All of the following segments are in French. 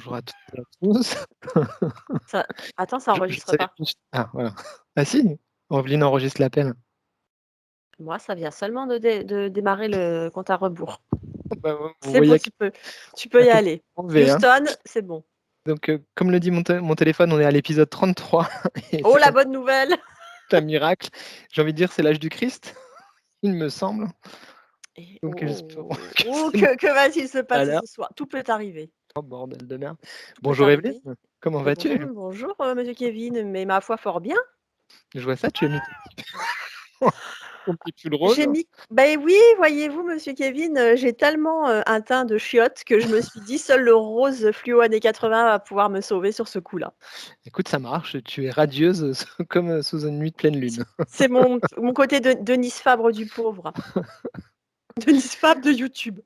Bonjour à toutes et à tous. Ça attends, ça Je enregistre savais pas. plus ah voilà. Ah si, Evelyne enregistre l'appel. Moi, ça vient seulement de démarrer le compte à rebours. Bah, vous C'est bon, voyez tu peux à y quel aller. point on est, hein. Houston, c'est bon. Donc comme le dit mon téléphone, on est à l'épisode 33 et Oh, c'est la quand même bonne nouvelle! un miracle. J'ai envie de dire c'est l'âge du Christ, il me semble. Et Donc j'espère oh, que oh, c'est bon que va-t-il se à passer l'heure. ce soir? Tout peut arriver, Oh bordel de merde. tout peut Bonjour Evelyne, arriver. comment Et bonjour, vas-tu? bonjour, monsieur Kevin, mais ma foi, fort bien. Je vois ça, tu as mis ton petit pull rose. J'ai mis Ben oui, voyez-vous, monsieur Kevin, j'ai tellement, un teint de chiotte que je me suis dit: «Seul le rose fluo années 80 va pouvoir me sauver sur ce coup-là». Écoute, ça marche, tu es radieuse comme, sous une nuit de pleine lune. C'est mon côté de Denise Fabre du pauvre. Denise Fabre de YouTube.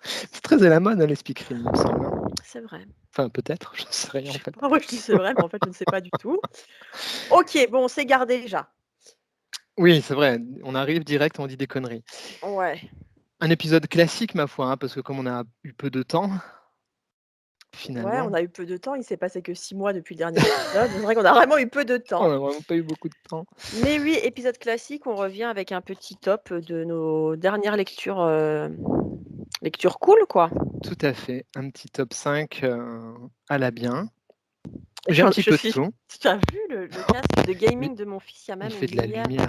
C'est très à la mode, hein, les speakerines, il me semble, hein. C'est vrai. Enfin peut-être, j'en sais Je rien en sais fait. pas, moi je dis: «C'est vrai», mais en fait je ne sais pas du tout. OK, bon, c'est gardé déjà. Oui, c'est vrai, on arrive direct, on dit des conneries. Ouais, Un épisode classique, ma foi, hein, parce que comme on a eu peu de temps, ouais, on finalement, a eu peu de temps, il s'est passé que 6 mois depuis le dernier épisode. C'est vrai qu'on a vraiment eu peu de on temps. a vraiment pas eu beaucoup de temps. Mais oui, épisode classique, on revient avec un petit top de nos dernières lectures, lectures cool, quoi. Tout à fait, un petit top 5 à la bien. J'ai un Je petit je peu de suis tout. Tu as vu le casque de Mais gaming de mon fils? Il y a il même fait une de la lumière. lumière,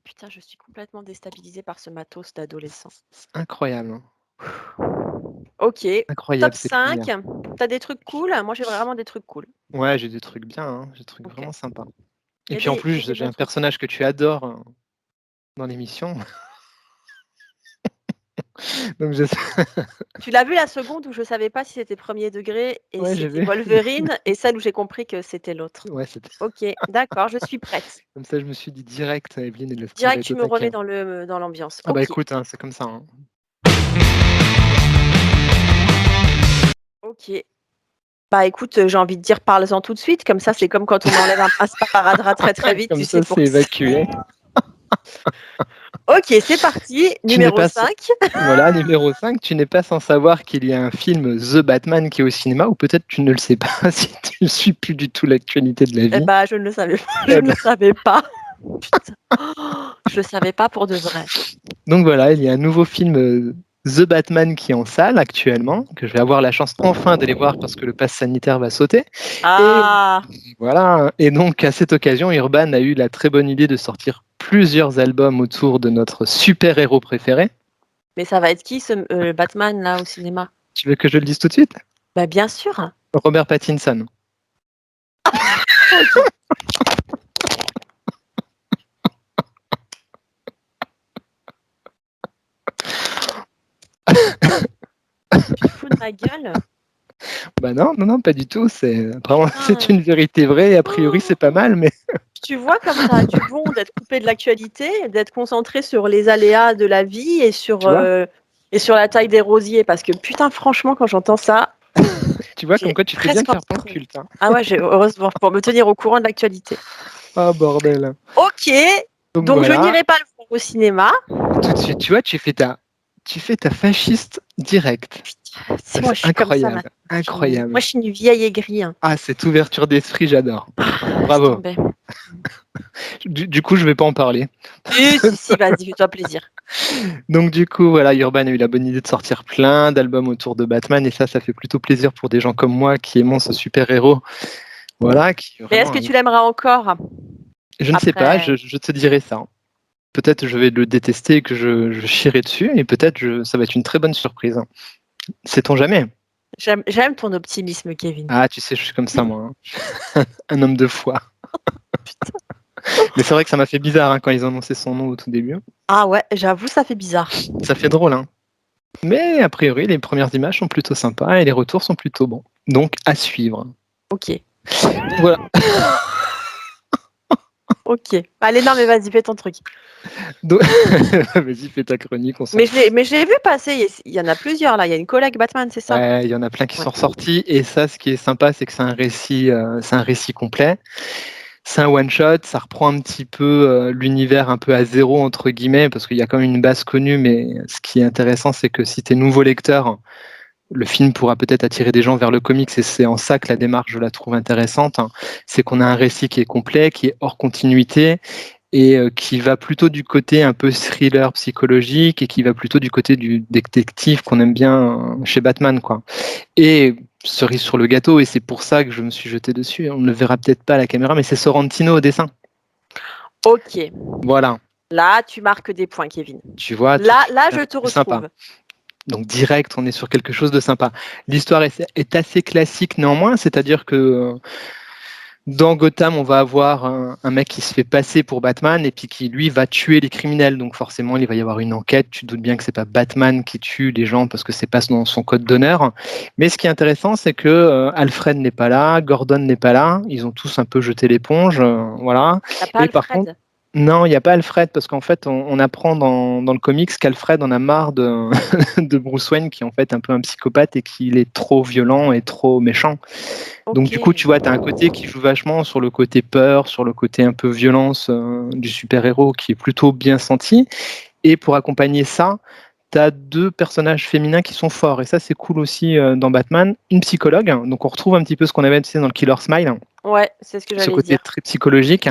Putain, je suis complètement déstabilisée par ce matos d'adolescent. c'est incroyable, hein. OK, top Incroyable cette 5. lumière. Tu as des trucs cool? Moi, j'ai vraiment des trucs cool. Ouais, j'ai des trucs bien, hein, j'ai des trucs OK. vraiment sympas. Et Il y a puis en des plus, que des j'ai bons un trucs. personnage que tu adores, dans l'émission, donc je Tu l'as vu la seconde où je savais pas si c'était premier degré et ouais, si j'ai c'était vu. Wolverine et celle où j'ai compris que c'était l'autre. Ouais, c'était OK, d'accord, je suis prête. comme ça, je me suis dit direct, Evelyne, elle va Direct, être tu au me taquet. remets dans l'ambiance. Ah bah OK, écoute, hein, c'est comme ça, hein. OK. Bah, écoute, j'ai envie de dire parle-en tout de suite, comme ça, c'est comme quand on enlève un sparadrap très, très vite, Comme tu sais, ça, pour c'est que ça évacué. OK, c'est parti, Tu n'es numéro pas 5. voilà, numéro 5, tu n'es pas sans savoir qu'il y a un film The Batman qui est au cinéma ou peut-être tu ne le sais pas si tu ne suis plus du tout l'actualité de la Eh vie. bah, je ne le savais pas, je Eh ne le bah, savais pas. Putain. Oh, je le savais pas pour de vrai. donc voilà, il y a un nouveau film, The Batman qui est en salle actuellement, que je vais avoir la chance enfin d'aller voir parce que le pass sanitaire va sauter et Ah! voilà, et donc à cette occasion, Urban a eu la très bonne idée de sortir plusieurs albums autour de notre super-héros préféré. Mais ça va être qui ce Batman là au cinéma? Tu veux que je le dise tout de suite? Bah, bien sûr. Robert Pattinson. OK. Tu te fous de ma gueule? Bah non, non, non, pas du tout, c'est vraiment c'est Putain. une vérité vraie et a priori c'est pas mal, mais Tu vois comme ça a du bon d'être coupé de l'actualité, d'être concentré sur les aléas de la vie tu vois? et sur la taille des rosiers parce que putain franchement quand j'entends ça, Tu vois comme j'ai quoi tu fais bien de presque envie faire ton de crever. culte, hein. Ah ouais, j'ai heureusement pour me tenir au courant de l'actualité. Ah bordel. OK, Donc donc je voilà, n'irai pas le voir au cinéma. tout de suite, tu vois, tu fais ta fasciste directe. Putain, Ah, c'est moi, c'est je suis comme ça incroyable, maintenant. Moi, incroyable. je suis une vieille aigrie, hein. Ah, cette ouverture d'esprit, j'adore. Laisse Bravo. tomber. Du coup, je vais pas en parler. Si, si, si, vas-y, fais-toi plaisir. Donc du coup, voilà, Urban a eu la bonne idée de sortir plein d'albums autour de Batman et ça fait plutôt plaisir pour des gens comme moi qui aimons ce super-héros. Voilà, qui est Mais est-ce vraiment que tu l'aimeras encore je ne sais pas, après? je te dirai ça. Peut-être je vais le détester et que je chierai dessus et peut-être ça va être une très bonne surprise. Sait-on jamais? J'aime ton optimisme, Kevin. Ah, tu sais, je suis comme ça, moi, hein. Un homme de foi. Mais c'est vrai que ça m'a fait bizarre, hein, quand ils ont annoncé son nom au tout début. Ah ouais, j'avoue, ça fait bizarre. Ça fait drôle, hein. Mais a priori, les premières images sont plutôt sympas et les retours sont plutôt bons. Donc à suivre. OK, Donc voilà. OK. Allez, non, mais vas-y, fais ton truc. Donc vas-y, fais ta chronique, on s'en Mais je l'ai vu passer, il y en a plusieurs là, il y a une collègue Batman, c'est ça? ouais, il y en a plein qui Ouais. sont ressortis et ça, ce qui est sympa, c'est que c'est un récit complet. C'est un one shot, ça reprend un petit peu, l'univers un peu «à zéro» entre guillemets, parce qu'il y a quand même une base connue, mais ce qui est intéressant, c'est que si tu es nouveau lecteur, le film pourra peut-être attirer des gens vers le comics, et c'est en ça que la démarche, je la trouve intéressante, hein. C'est qu'on a un récit qui est complet, qui est hors continuité, et qui va plutôt du côté un peu thriller psychologique, et qui va plutôt du côté du détective qu'on aime bien chez Batman, quoi. Et cerise sur le gâteau, et c'est pour ça que je me suis jeté dessus, on ne le verra peut-être pas à la caméra, mais c'est Sorrentino au dessin. Ok, Voilà, là tu marques des points, Kevin. tu vois, Là je te plus sympa. retrouve. Donc direct, on est sur quelque chose de sympa. L'histoire est assez classique néanmoins, c'est-à-dire que dans Gotham, on va avoir un mec qui se fait passer pour Batman et puis qui, lui, va tuer les criminels. Donc forcément, il va y avoir une enquête. Tu te doutes bien que c'est pas Batman qui tue les gens parce que c'est pas dans son code d'honneur. Mais ce qui est intéressant, c'est que Alfred n'est pas là, Gordon n'est pas là. Ils ont tous un peu jeté l'éponge, voilà. T'as pas Et par contre, Alfred? non, il n'y a pas Alfred parce qu'en fait, on apprend dans le comics qu'Alfred en a marre de, de Bruce Wayne, qui est en fait un peu un psychopathe et qu'il est trop violent et trop méchant. Donc Ok. du coup, tu vois, tu as un côté qui joue vachement sur le côté peur, sur le côté un peu violence du super-héros qui est plutôt bien senti. Et pour accompagner ça, tu as deux personnages féminins qui sont forts. Et ça, c'est cool aussi dans Batman. Une psychologue, donc on retrouve un petit peu ce qu'on avait dans le Killer Smile, Ouais, c'est ce que ce j'allais côté dire. très psychologique.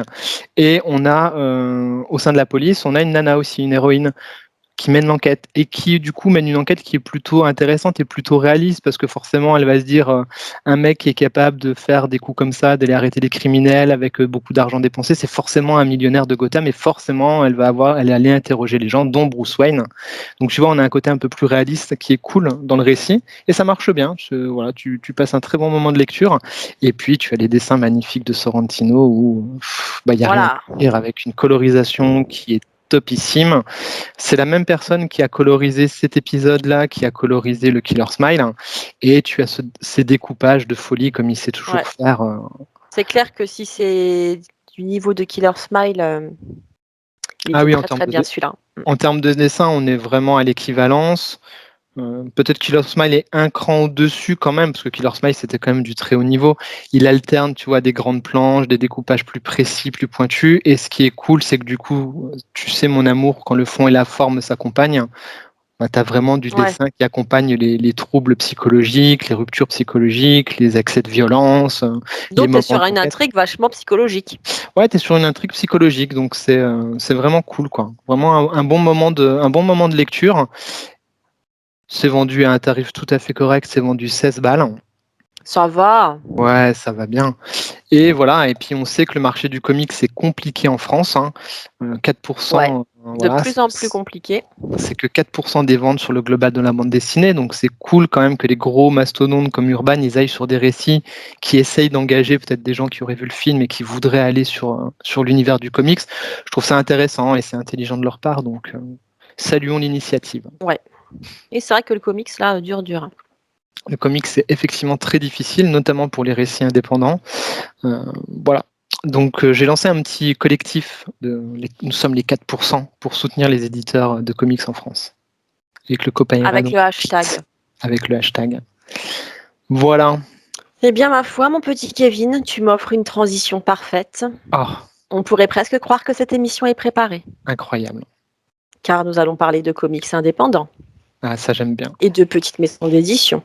Et on a, au sein de la police, on a une nana aussi, une héroïne, qui mène l'enquête et qui du coup mène une enquête qui est plutôt intéressante et plutôt réaliste, parce que forcément elle va se dire un mec qui est capable de faire des coups comme ça, d'aller arrêter des criminels avec beaucoup d'argent dépensé, c'est forcément un millionnaire de Gotham, et forcément elle va aller interroger les gens, dont Bruce Wayne. Donc tu vois, on a un côté un peu plus réaliste qui est cool dans le récit, et ça marche bien. Voilà, tu passes un très bon moment de lecture, et puis tu as les dessins magnifiques de Sorrentino où il y a rien Voilà. à dire, avec une colorisation qui est topissime. C'est la même personne qui a colorisé cet épisode-là, qui a colorisé le Killer Smile, et tu as ces découpages de folie comme il sait toujours Ouais. faire. C'est clair que si c'est du niveau de Killer Smile, il Ah était oui, très très bien celui-là. en termes de dessin, on est vraiment à l'équivalence. Peut-être Killer Smile est un cran au-dessus quand même, parce que Killer Smile, c'était quand même du très haut niveau. Il alterne, tu vois, des grandes planches, des découpages plus précis, plus pointus. Et ce qui est cool, c'est que du coup, tu sais, mon amour, quand le fond et la forme s'accompagnent, tu as vraiment du Ouais. dessin qui accompagne les troubles psychologiques, les ruptures psychologiques, les accès de violence, les Donc tu es moments sur une d'enquête. intrigue vachement psychologique. Ouais, tu es sur une intrigue psychologique, donc c'est vraiment cool, quoi. Vraiment un bon moment de lecture. C'est vendu à un tarif tout à fait correct, c'est vendu 16 balles. Ça va. Ouais, ça va bien. Et voilà, et puis on sait que le marché du comics c'est compliqué en France, hein. Ouais. 4%, De voilà, plus en plus compliqué. c'est que 4% des ventes sur le global de la bande dessinée, donc c'est cool quand même que les gros mastodontes comme Urban, ils aillent sur des récits qui essayent d'engager peut-être des gens qui auraient vu le film et qui voudraient aller sur l'univers du comics. Je trouve ça intéressant et c'est intelligent de leur part, donc saluons l'initiative. Ouais. Et c'est vrai que le comics là dure. Le comics c'est effectivement très difficile, notamment pour les récits indépendants. Voilà. Donc j'ai lancé un petit collectif, nous sommes les 4% pour soutenir les éditeurs de comics en France. Avec le copain Avec le hashtag. Avec le hashtag. Voilà. Eh bien, ma foi, mon petit Kevin, tu m'offres une transition parfaite. Oh, On pourrait presque croire que cette émission est préparée, incroyable. car nous allons parler de comics indépendants Ah, ça j'aime bien. et de petites maisons d'édition.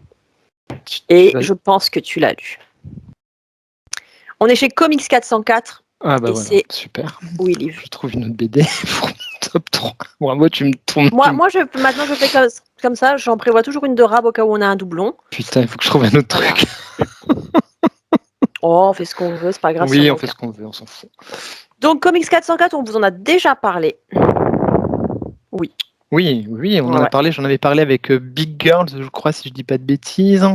Tu Et vas- je pense que tu l'as lu. On est chez Comics 404 Ah bah et voilà, c'est super. Will Live. Je trouve une autre BD pour mon top 3. Bravo, tu me tournes. Moi, maintenant, je fais comme ça. J'en prévois toujours une de rab au cas où on a un doublon. Putain, il faut que je trouve un autre Voilà. truc. Oh, on fait ce qu'on veut, c'est pas grave. Oui, on fait ce qu'on veut, on s'en fout. Donc, Comics 404, on vous en a déjà parlé. Oui. Oui, on en a parlé. J'en avais parlé avec Big Girls, je crois, si je dis pas de bêtises.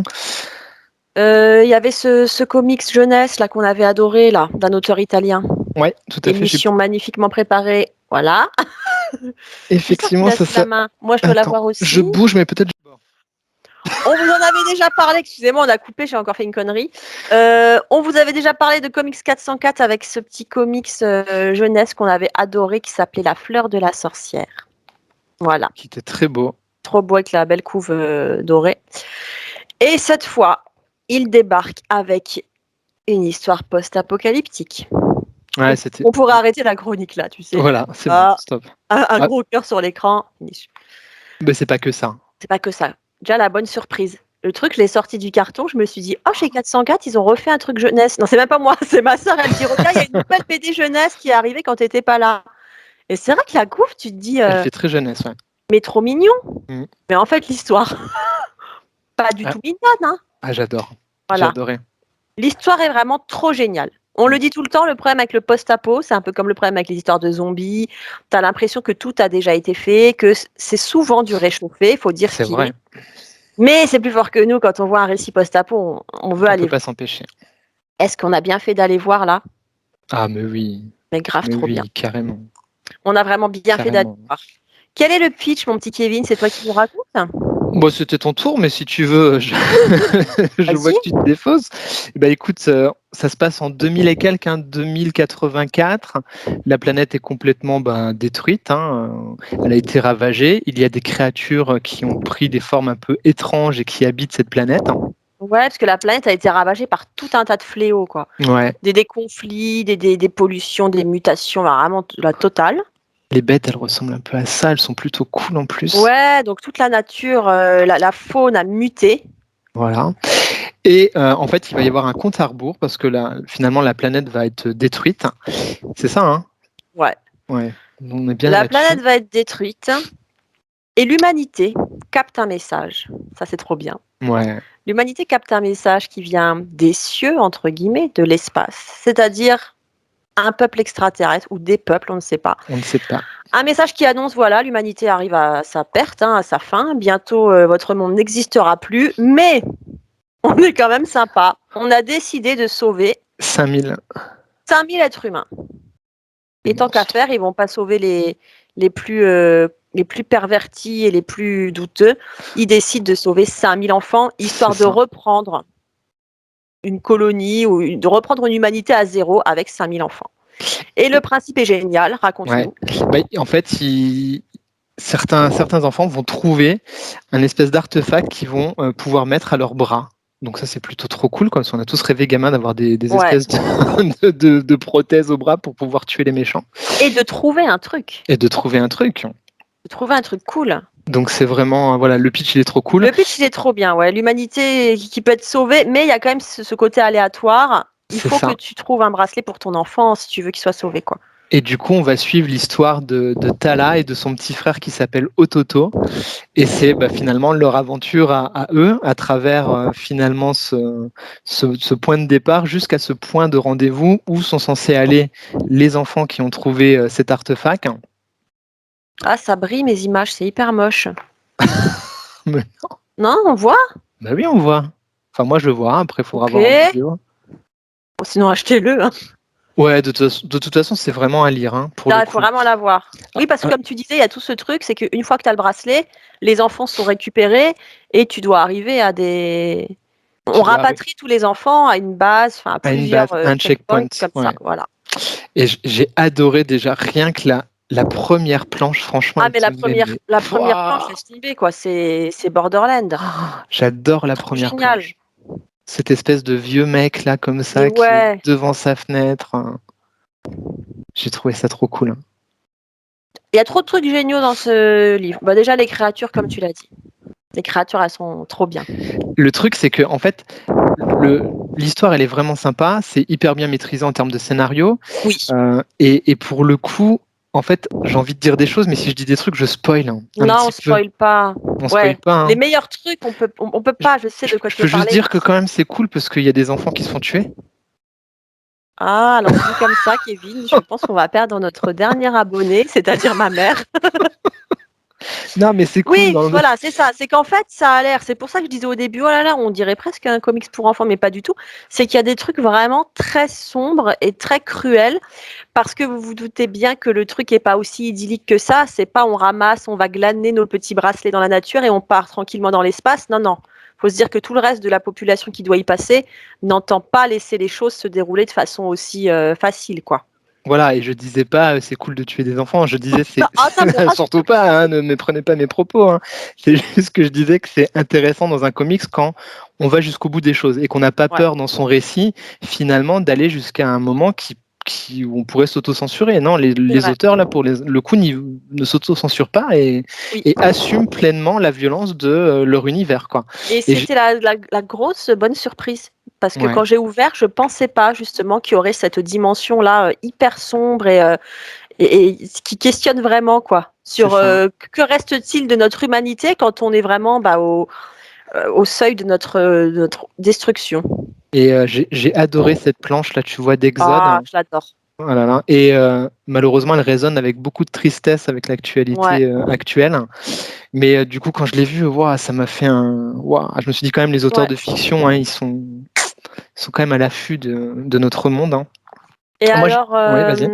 Il y avait ce comics jeunesse là qu'on avait adoré là, d'un auteur italien. Ouais, tout à fait. Émission magnifiquement préparée. Voilà. Effectivement, ça. La main. Moi, je dois la voir aussi. Je bouge, mais peut-être. On vous en avait déjà parlé. Excusez-moi, on a coupé. J'ai encore fait une connerie. On vous avait déjà parlé de Comics 404 avec ce petit comics jeunesse qu'on avait adoré qui s'appelait La Fleur de la Sorcière. Voilà. Qui était très beau. Trop beau avec la belle couve dorée. Et cette fois, il débarque avec une histoire post-apocalyptique. Ouais, on pourrait arrêter la chronique là, tu sais. Voilà, c'est bon, stop. Un gros cœur sur l'écran. Mais c'est pas que ça. C'est pas que ça. Déjà, la bonne surprise. Le truc, je l'ai sorti du carton, je me suis dit, oh, chez 404, ils ont refait un truc jeunesse. Non, c'est même pas moi, c'est ma sœur, elle me dit, regarde, il y a une nouvelle BD jeunesse qui est arrivée quand t'étais pas là. Et c'est vrai que la couve, tu te dis, Elle fait très jeunesse, ouais. mais trop mignon. Mm. Mais en fait, l'histoire, pas du tout mignonne, hein. Ah, j'adore. J'ai Voilà. adoré. L'histoire est vraiment trop géniale. On le dit tout le temps, le problème avec le post-apo, c'est un peu comme le problème avec les histoires de zombies. Tu as l'impression que tout a déjà été fait, que c'est souvent du réchauffé, il faut dire ce C'est qu'il vrai. est. Mais c'est plus fort que nous, quand on voit un récit post-apo, on veut On aller peut pas voir. s'empêcher. Est-ce qu'on a bien fait d'aller voir là? Ah, mais oui. Mais grave, Mais trop oui, bien. carrément. On a vraiment bien fait d'aller Carrément. voir. Quel est le pitch, mon petit Kevin? C'est toi qui nous racontes? Bon, c'était ton tour, mais si tu veux, je vois Vas-y. que tu te défausses. Bah écoute, ça se passe en 2000 et quelques, 2084. La planète est complètement détruite, hein. Elle a été ravagée. Il y a des créatures qui ont pris des formes un peu étranges et qui habitent cette planète. Ouais, parce que la planète a été ravagée par tout un tas de fléaux, quoi. Ouais. Des conflits, des pollutions, des mutations, vraiment la totale. Les bêtes, elles ressemblent un peu à ça. Elles sont plutôt cool en plus. Ouais, donc toute la nature, la faune a muté. Voilà. Et en fait, il va y avoir un compte à rebours parce que finalement, la planète va être détruite. C'est ça, hein? Ouais. Ouais. On est bien La là-dessus. planète va être détruite et l'humanité capte un message. Ça, c'est trop bien. Ouais. L'humanité capte un message qui vient des cieux, entre guillemets, de l'espace. C'est-à-dire un peuple extraterrestre ou des peuples, on ne sait pas. On ne sait pas. Un message qui annonce, voilà, l'humanité arrive à sa perte, à sa fin. Bientôt, votre monde n'existera plus. Mais on est quand même sympa. On a décidé de sauver 5000. 5000 êtres humains. Et tant qu'à faire, ils vont pas sauver les plus pervertis et les plus douteux. Ils décident de sauver 5000 enfants, histoire de reprendre une colonie ou de reprendre une humanité à zéro avec 5000 enfants. Et le principe est génial, raconte-nous. Ouais. En fait, certains enfants vont trouver un espèce d'artefact qu'ils vont pouvoir mettre à leurs bras. Donc ça, c'est plutôt trop cool, parce qu'on a tous rêvé gamin d'avoir des espèces de prothèses au bras pour pouvoir tuer les méchants. Et de trouver un truc. De trouver un truc Cool. Donc c'est vraiment, voilà, le pitch, il est trop cool. Le pitch, il est trop bien, ouais. L'humanité qui peut être sauvée, mais il y a quand même ce côté aléatoire. Il faut que tu trouves un bracelet pour ton enfant si tu veux qu'il soit sauvé, quoi. Et du coup, on va suivre l'histoire de Tala et de son petit frère qui s'appelle Ototo. Et c'est finalement leur aventure à eux, à travers finalement ce point de départ jusqu'à ce point de rendez-vous où sont censés aller les enfants qui ont trouvé cet artefact. Ah, ça brille mes images, c'est hyper moche. Mais non, on voit? Bah oui, on voit. Enfin, moi, je le vois. Après, il faudra voir en vidéo. Bon, sinon, achetez-le. Hein. Ouais, de toute façon, c'est vraiment à lire. Hein, il faut vraiment l'avoir. Oui, parce que comme tu disais, il y a tout ce truc, c'est qu'une fois que tu as le bracelet, les enfants sont récupérés et tu dois arriver à des... On rapatrie tous les enfants à une base, à plusieurs un checkpoint comme ça. Voilà. Et j'ai adoré déjà rien que la première planche, franchement. Ah, mais la première planche, laisse tomber, quoi. C'est Borderland. J'adore la première planche. Cette espèce de vieux mec là comme ça qui est devant sa fenêtre. J'ai trouvé ça trop cool. Il y a trop de trucs géniaux dans ce livre. Déjà, les créatures, comme tu l'as dit. Les créatures, elles sont trop bien. Le truc, c'est que en fait, l'histoire, elle est vraiment sympa. C'est hyper bien maîtrisé en termes de scénario. Oui. Et pour le coup, en fait, j'ai envie de dire des choses, mais si je dis des trucs, je spoil. Non, on spoil pas. On spoil pas. Hein. Les meilleurs trucs, on peut pas. Je sais de quoi tu veux parler. Je peux juste dire que quand même, c'est cool parce qu'il y a des enfants qui se font tuer. Ah, alors dit comme ça, Kevin, je pense qu'on va perdre notre dernier abonné, c'est-à-dire ma mère. Non, mais c'est cool. Oui, voilà, c'est ça. C'est qu'en fait, ça a l'air. C'est pour ça que je disais au début, oh là là, on dirait presque un comics pour enfants, mais pas du tout. C'est qu'il y a des trucs vraiment très sombres et très cruels, parce que vous vous doutez bien que le truc est pas aussi idyllique que ça. C'est pas on ramasse, on va glaner nos petits bracelets dans la nature et on part tranquillement dans l'espace. Non, non. Faut se dire que tout le reste de la population qui doit y passer n'entend pas laisser les choses se dérouler de façon aussi facile, quoi. Voilà, et je disais pas c'est cool de tuer des enfants, je disais c'est surtout pas, hein, ne me prenez pas mes propos, hein. C'est juste que je disais que c'est intéressant dans un comics quand on va jusqu'au bout des choses et qu'on n'a pas peur dans son récit finalement d'aller jusqu'à un moment qui où on pourrait s'auto-censurer. Non, C'est les vrai. auteurs, là, pour le coup, ne s'auto-censurent pas et Oui. assument pleinement la violence de leur univers, quoi. Et Et c'était la grosse bonne surprise. Parce que ouais, quand j'ai ouvert, je pensais pas justement qu'il y aurait cette dimension-là hyper sombre et qui questionne vraiment quoi. c'est Sur ça. que reste-t-il de notre humanité quand on est vraiment au seuil de notre destruction. Et j'ai adoré cette planche, là, tu vois, d'Exode. Ah, je l'adore. Oh là là. Et malheureusement, elle résonne avec beaucoup de tristesse avec Ouais. l'actualité actuelle. Mais du coup, quand je l'ai vue, ouah, ça m'a fait un. Ouah, je me suis dit quand même, les auteurs Ouais. de fiction, hein, ils sont quand même à l'affût de notre monde, hein. Et Moi, alors, ouais, vas-y.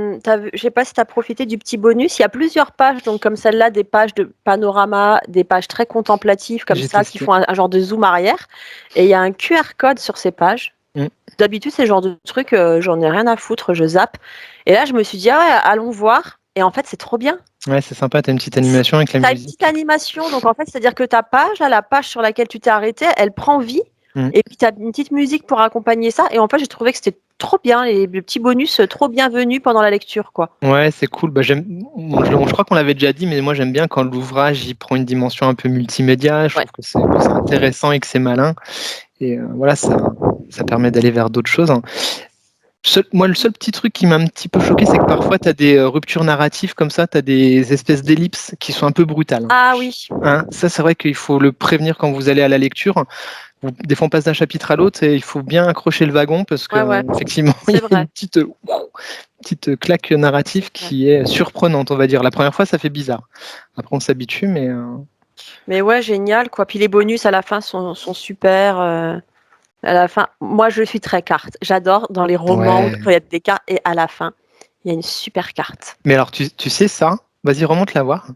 je sais pas si tu as profité du petit bonus. Il y a plusieurs pages, donc comme celle-là, des pages de panorama, des pages très contemplatives comme J'ai ça, qui testé. font un genre de zoom arrière. Et il y a un QR code sur ces pages. Mm. D'habitude, c'est le genre de truc, j'en ai rien à foutre, je zappe. Et là, je me suis dit, ah ouais, allons voir. Et en fait, c'est trop bien. Ouais, c'est sympa, t'as une petite animation avec la Tu as une petite musique. animation, donc en fait, c'est-à-dire que ta page, là, la page sur laquelle tu t'es arrêté, elle prend vie. Mm. Et puis, tu as une petite musique pour accompagner ça. Et en fait, j'ai trouvé que c'était trop bien, le petit bonus trop bienvenu pendant la lecture, quoi. Ouais, c'est cool. Bah, je crois qu'on l'avait déjà dit, mais moi j'aime bien quand l'ouvrage il prend une dimension un peu multimédia. Je Ouais. trouve que c'est intéressant et que c'est malin. Et voilà, ça permet d'aller vers d'autres choses, hein. Moi, le seul petit truc qui m'a un petit peu choqué, c'est que parfois, tu as des ruptures narratives comme ça, tu as des espèces d'ellipses qui sont un peu brutales, Ah oui, hein. Ça, c'est vrai qu'il faut le prévenir quand vous allez à la lecture. Des fois, on passe d'un chapitre à l'autre et il faut bien accrocher le wagon parce que, ouais, ouais, effectivement, il y c'est a une vrai. petite claque narrative Ouais. qui est surprenante, on va dire. La première fois, ça fait bizarre. Après, on s'habitue, mais Mais ouais, génial, quoi. Puis les bonus à la fin sont super. À la fin, moi, je suis très carte. J'adore dans les romans ouais. quand il y a des cartes et à la fin, il y a une super carte. Mais alors, tu sais ça? Vas-y, remonte la voir.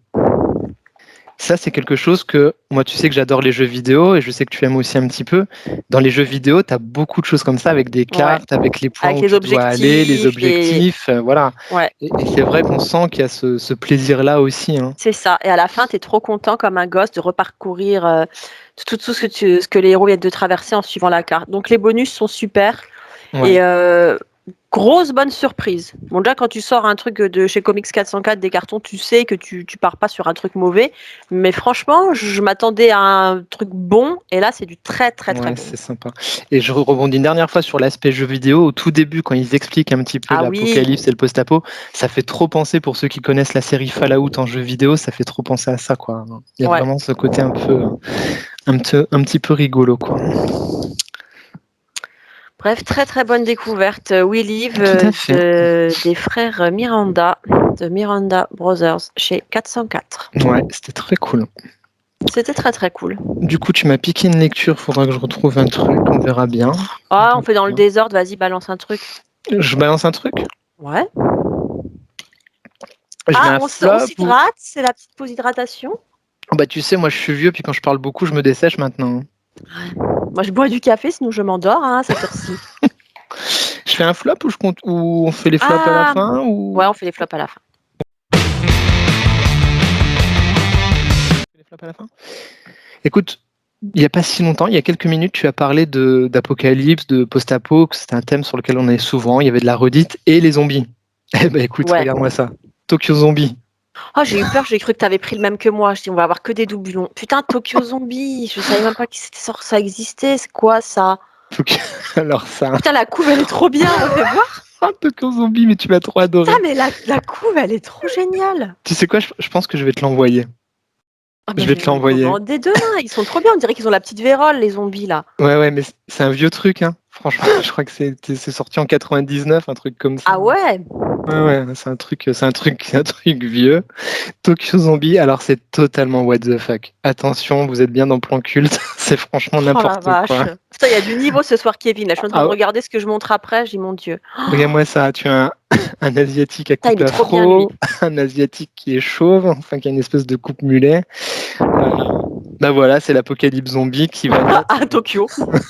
Ça, c'est quelque chose que moi, tu sais que j'adore les jeux vidéo et je sais que tu aimes aussi un petit peu. Dans les jeux vidéo, tu as beaucoup de choses comme ça avec des Ouais. cartes, avec les points Avec où les tu dois aller, les objectifs, objectifs, voilà. ouais, Et c'est vrai qu'on sent qu'il y a ce plaisir-là aussi, hein. c'est ça. Et à la fin, tu es trop content comme un gosse de reparcourir tout ce que les héros viennent de traverser en suivant la carte. Donc les bonus sont super. Ouais, Et grosse bonne surprise. Bon, déjà, quand tu sors un truc de chez Comics 404, des cartons, tu sais que tu pars pas sur un truc mauvais. Mais franchement, je m'attendais à un truc bon. Et là, c'est du très, très, très ouais, bon. c'est sympa. Et je rebondis une dernière fois sur l'aspect jeu vidéo. Au tout début, quand ils expliquent un petit peu Ah oui, l'apocalypse et le post-apo, ça fait trop penser, pour ceux qui connaissent la série Fallout en jeu vidéo, ça fait trop penser à ça, quoi. Il y a ouais. vraiment ce côté un petit peu rigolo, quoi. Bref, très, très bonne découverte. We Live Tout à fait. des frères Miranda, de Miranda Brothers, chez 404. Ouais, c'était très cool. C'était très, très cool. Du coup, tu m'as piqué une lecture, faudra que je retrouve un truc, on verra bien. Ah, on fait dans le désordre. Vas-y, balance un truc. Je balance un truc? Ouais. Je mets Ah, un on flop ou... s'hydrate. C'est la petite pause hydratation. Bah tu sais, moi je suis vieux, puis quand je parle beaucoup, je me dessèche maintenant. Moi, je bois du café, sinon je m'endors hein, à cette heure-ci. Je fais un flop ou je compte ou on fait les flops à la Ah, fin ouais, ou on fait les flops à la fin. les flops à la fin? Écoute, il n'y a pas si longtemps, il y a quelques minutes, tu as parlé d'apocalypse, de post-apo, que c'était un thème sur lequel on est souvent. Il y avait de la redite et les zombies. Eh ben écoute, Ouais. regarde-moi ça. Tokyo Zombie. Oh, j'ai eu peur, j'ai cru que t'avais pris le même que moi. Je dis, on va avoir que des doublons. Putain, Tokyo Zombie, je savais même pas que ça existait. C'est quoi ça? Alors ça, Putain, la couve, elle est trop bien, refais voir. Tokyo Zombie, mais tu vas trop Putain, adorer. mais la couve, elle est trop géniale. Tu sais quoi, je pense que je vais te l'envoyer. Ah Je bah, je vais vais te me les l'envoyer. commander demain. Ils sont trop bien. On dirait qu'ils ont la petite vérole, les zombies, là. Ouais, mais c'est un vieux truc, hein. Franchement, je crois que c'est sorti en 99, un truc comme ça. Ah ouais? Ouais, c'est un truc vieux. Tokyo Zombie, alors c'est totalement what the fuck. Attention, vous êtes bien dans Plan Culte, c'est franchement Oh la n'importe vache. quoi. Putain, il y a du niveau ce soir, Kevin. Là, je suis en train de Ah, regarder ce que je montre après. Je dis, mon Dieu. regarde-moi ça, tu as un Asiatique à Putain, il coupe est trop bien, lui. afro, un Asiatique qui est chauve, enfin qui a une espèce de coupe mulet. Bah voilà, c'est l'apocalypse zombie qui va naître À Tokyo.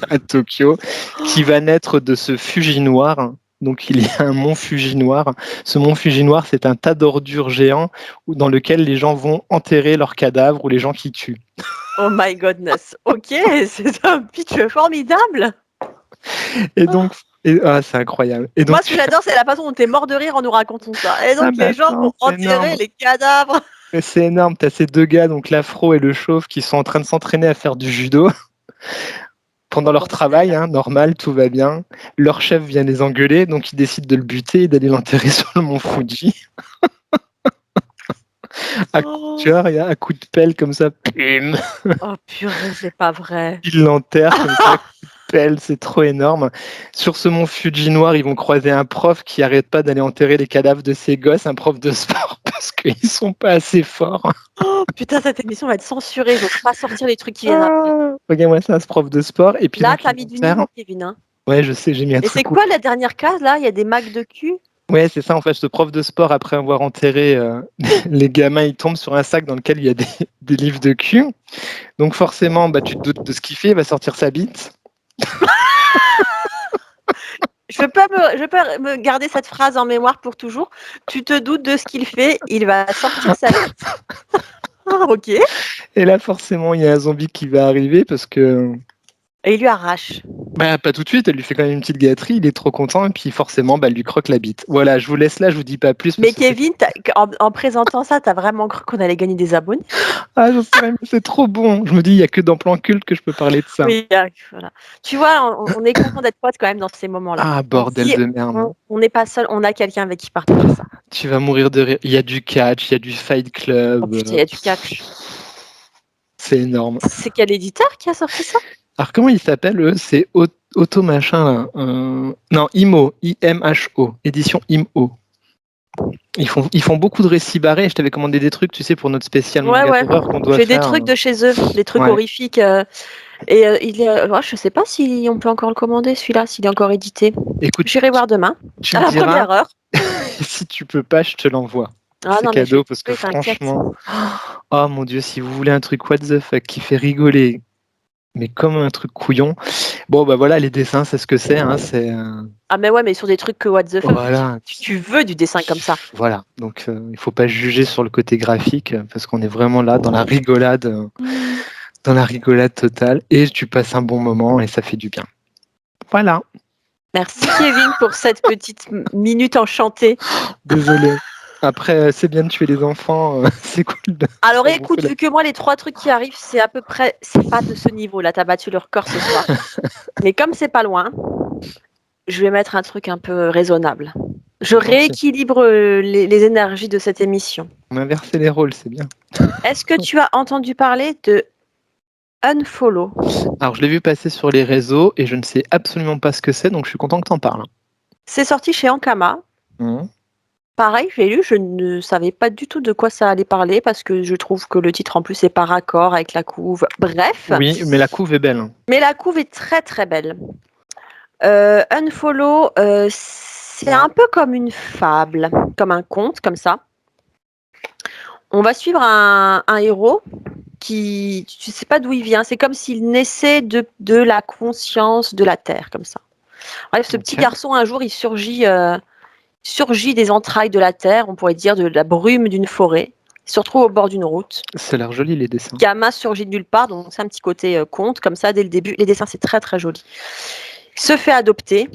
à Tokyo, qui va naître de ce Fuji noir. Donc il y a un mont Fuji noir. Ce mont Fuji noir, c'est un tas d'ordures géants dans lequel les gens vont enterrer leurs cadavres ou les gens qui tuent. Oh my goodness. Ok, c'est un pitch formidable. Et Oh, donc, Et c'est incroyable. Et Moi, donc ce que j'adore, c'est la façon dont tu es mort de rire en nous racontant ça. Et donc, mais les gens attends, vont c'est enterrer énorme. les cadavres. Mais c'est énorme. Tu as ces 2 gars, donc l'afro et le chauve, qui sont en train de s'entraîner à faire du judo pendant leur travail, hein, normal, tout va bien. Leur chef vient les engueuler, donc ils décident de le buter et d'aller l'enterrer sur le mont Fuji. À coup de Oh, cœur et à coup de pelle comme ça, pim, oh, purée, c'est pas vrai. ils l'enterrent comme ça, coup de pelle, c'est trop énorme. Sur ce mont Fuji noir, ils vont croiser un prof qui arrête pas d'aller enterrer les cadavres de ses gosses, un prof de sport, parce qu'ils sont pas assez forts. Oh, putain, cette émission va être censurée. J'ose pas sortir les trucs qui viennent après. Regarde-moi ça, ce prof de sport. Et puis Là, donc t'as ils mis du l'enterrent. niveau, Kevin. Hein. Ouais, je sais, j'ai mis un Et c'est truc. quoi la dernière case là? Il y a des macs de cul. Ouais, c'est ça, en fait, ce prof de sport, après avoir enterré les gamins, il tombe sur un sac dans lequel il y a des livres de cul. Donc forcément, bah, tu te doutes de ce qu'il fait, il va sortir sa bite. Je peux me garder cette phrase en mémoire pour toujours. Tu te doutes de ce qu'il fait, il va sortir sa bite. Ah, ok. Et Et là, forcément, il y a un zombie qui va arriver parce que, il lui arrache. bah, pas tout de suite, elle lui fait quand même une petite gâterie, il est trop content, et puis forcément, bah, elle lui croque la bite. Voilà, je vous laisse là, je vous dis pas plus. Mais Parce que Kevin, en présentant ça, t'as vraiment cru qu'on allait gagner des abonnés? Ah, j'en sais rien, mais c'est trop bon. Je me dis, il y a que dans Plan Culte que je peux parler de ça. Oui, voilà. Tu vois, on est content d'être potes quand même dans ces moments-là. Ah, On bordel dit, de merde. on n'est pas seul, on a quelqu'un avec qui partager ça. Tu vas mourir de rire. Il y a du catch, il y a du Fight Oh Club. putain, il y a du catch. C'est énorme. C'est quel éditeur qui a sorti ça? Alors, comment il s'appelle, eux? C'est Auto Machin, là. Non, IMO. IMHO. Édition IMO. Ils font beaucoup de récits barrés. Je t'avais commandé des trucs, tu sais, pour notre spécial manga Ouais. d'horreur qu'on doit J'ai des faire. trucs de chez eux, des trucs Ouais. horrifiques. Je sais pas si on peut encore le commander, celui-là, s'il est encore édité. Écoute, J'irai voir demain, tu à me la diras. première heure. Si tu peux pas, je te l'envoie. Ah C'est non, mais je cadeau vais parce que trouver, t'inquiète. franchement, oh mon dieu, si vous voulez un truc what the fuck qui fait rigoler, mais comme un truc couillon, bon bah voilà, les dessins, c'est ce que c'est, hein, c'est Ah mais ouais, mais sur des trucs que what the fuck, voilà, tu veux du dessin comme ça. voilà. Donc il faut pas juger sur le côté graphique parce qu'on est vraiment là dans la rigolade totale et tu passes un bon moment et ça fait du bien. Voilà. Merci Kevin pour cette petite minute enchantée. Désolé. Après, c'est bien de tuer les enfants, c'est cool. Alors faire écoute, bouffer vu que moi les 3 trucs qui arrivent, c'est à peu près, c'est pas de ce niveau-là, t'as battu le record ce soir. Mais comme c'est pas loin, je vais mettre un truc un peu raisonable. Je Gentil. rééquilibre les énergies de cette émission. On a inversé les rôles, c'est bien. Est-ce que tu as entendu parler de Unfollow? Alors, je l'ai vu passer sur les réseaux et je ne sais absolument pas ce que c'est, donc je suis content que tu en parles. C'est sorti chez Ankama. Mhm. Pareil, je l'ai lu, je ne savais pas du tout de quoi ça allait parler parce que je trouve que le titre en plus est pas raccord avec la couve. Bref. Oui, mais la couve est belle. Mais la couve est très très belle. Unfollow, c'est un peu comme une fable, comme un conte, comme ça. On va suivre un héros qui, tu sais pas d'où il vient, c'est comme s'il naissait de la conscience de la Terre, comme ça. Bref, ce petit Ok. garçon, un jour, il surgit des entrailles de la Terre, on pourrait dire de la brume d'une forêt. Il se retrouve au bord d'une route. Ça a l'air joli, les dessins. Gamin surgit de nulle part, donc c'est un petit côté conte, comme ça, dès le début. Les dessins, c'est très très joli. Il se fait adopter.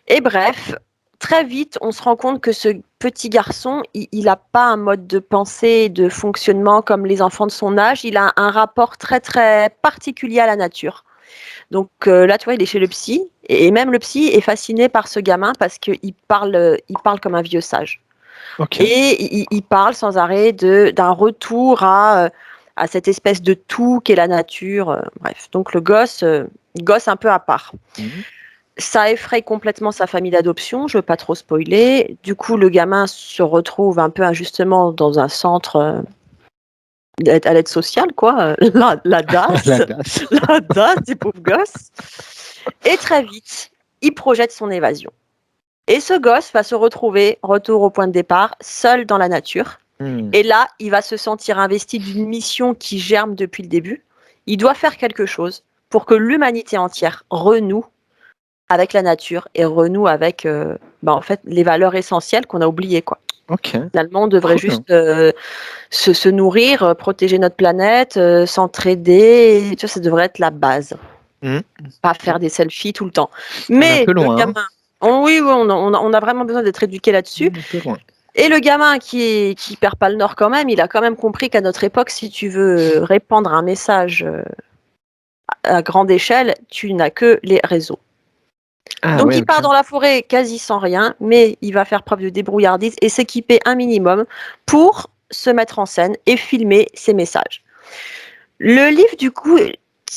Et bref, très vite, on se rend compte que ce petit garçon, il n'a pas un mode de pensée et de fonctionnement comme les enfants de son âge. Il a un rapport très très particulier à la nature. Donc là, tu vois, il est chez le psy, et même le psy est fasciné par ce gamin parce qu'il parle comme un vieux sage. Ok. Et il parle sans arrêt d'un retour à cette espèce de tout qu'est la nature. Bref, donc le gosse un peu à part. Mhm. Ça effraie complètement sa famille d'adoption, je ne veux pas trop spoiler. Du coup, le gamin se retrouve un peu injustement dans un centre à l'aide sociale, quoi. La DAS, La DAS. la DAS des pauvres gosses. Et très vite, il projette son évasion. Et ce gosse va se retrouver, retour au point de départ, seul dans la nature. Hmm. Et là, il va se sentir investi d'une mission qui germe depuis le début. Il doit faire quelque chose pour que l'humanité entière renoue avec la nature et renoue avec en fait, les valeurs essentielles qu'on a oubliées, quoi. Ok. Finalement, on devrait Cool. juste se nourrir, protéger notre planète, s'entraider. Tu vois, ça devrait être la base. Mmh. Pas faire des selfies tout le temps. On est un Mais peu le loin, hein. gamin, oui, on a vraiment besoin d'être éduqué là-dessus. Un peu loin. Et le gamin qui perd pas le nord quand même, il a quand même compris qu'à notre époque, si tu veux répandre un message à grande échelle, tu n'as que les réseaux. Ah Donc ouais, il part OK. dans la forêt quasi sans rien, mais il va faire preuve de débrouillardise et s'équiper un minimum pour se mettre en scène et filmer ses messages. Le livre, du coup,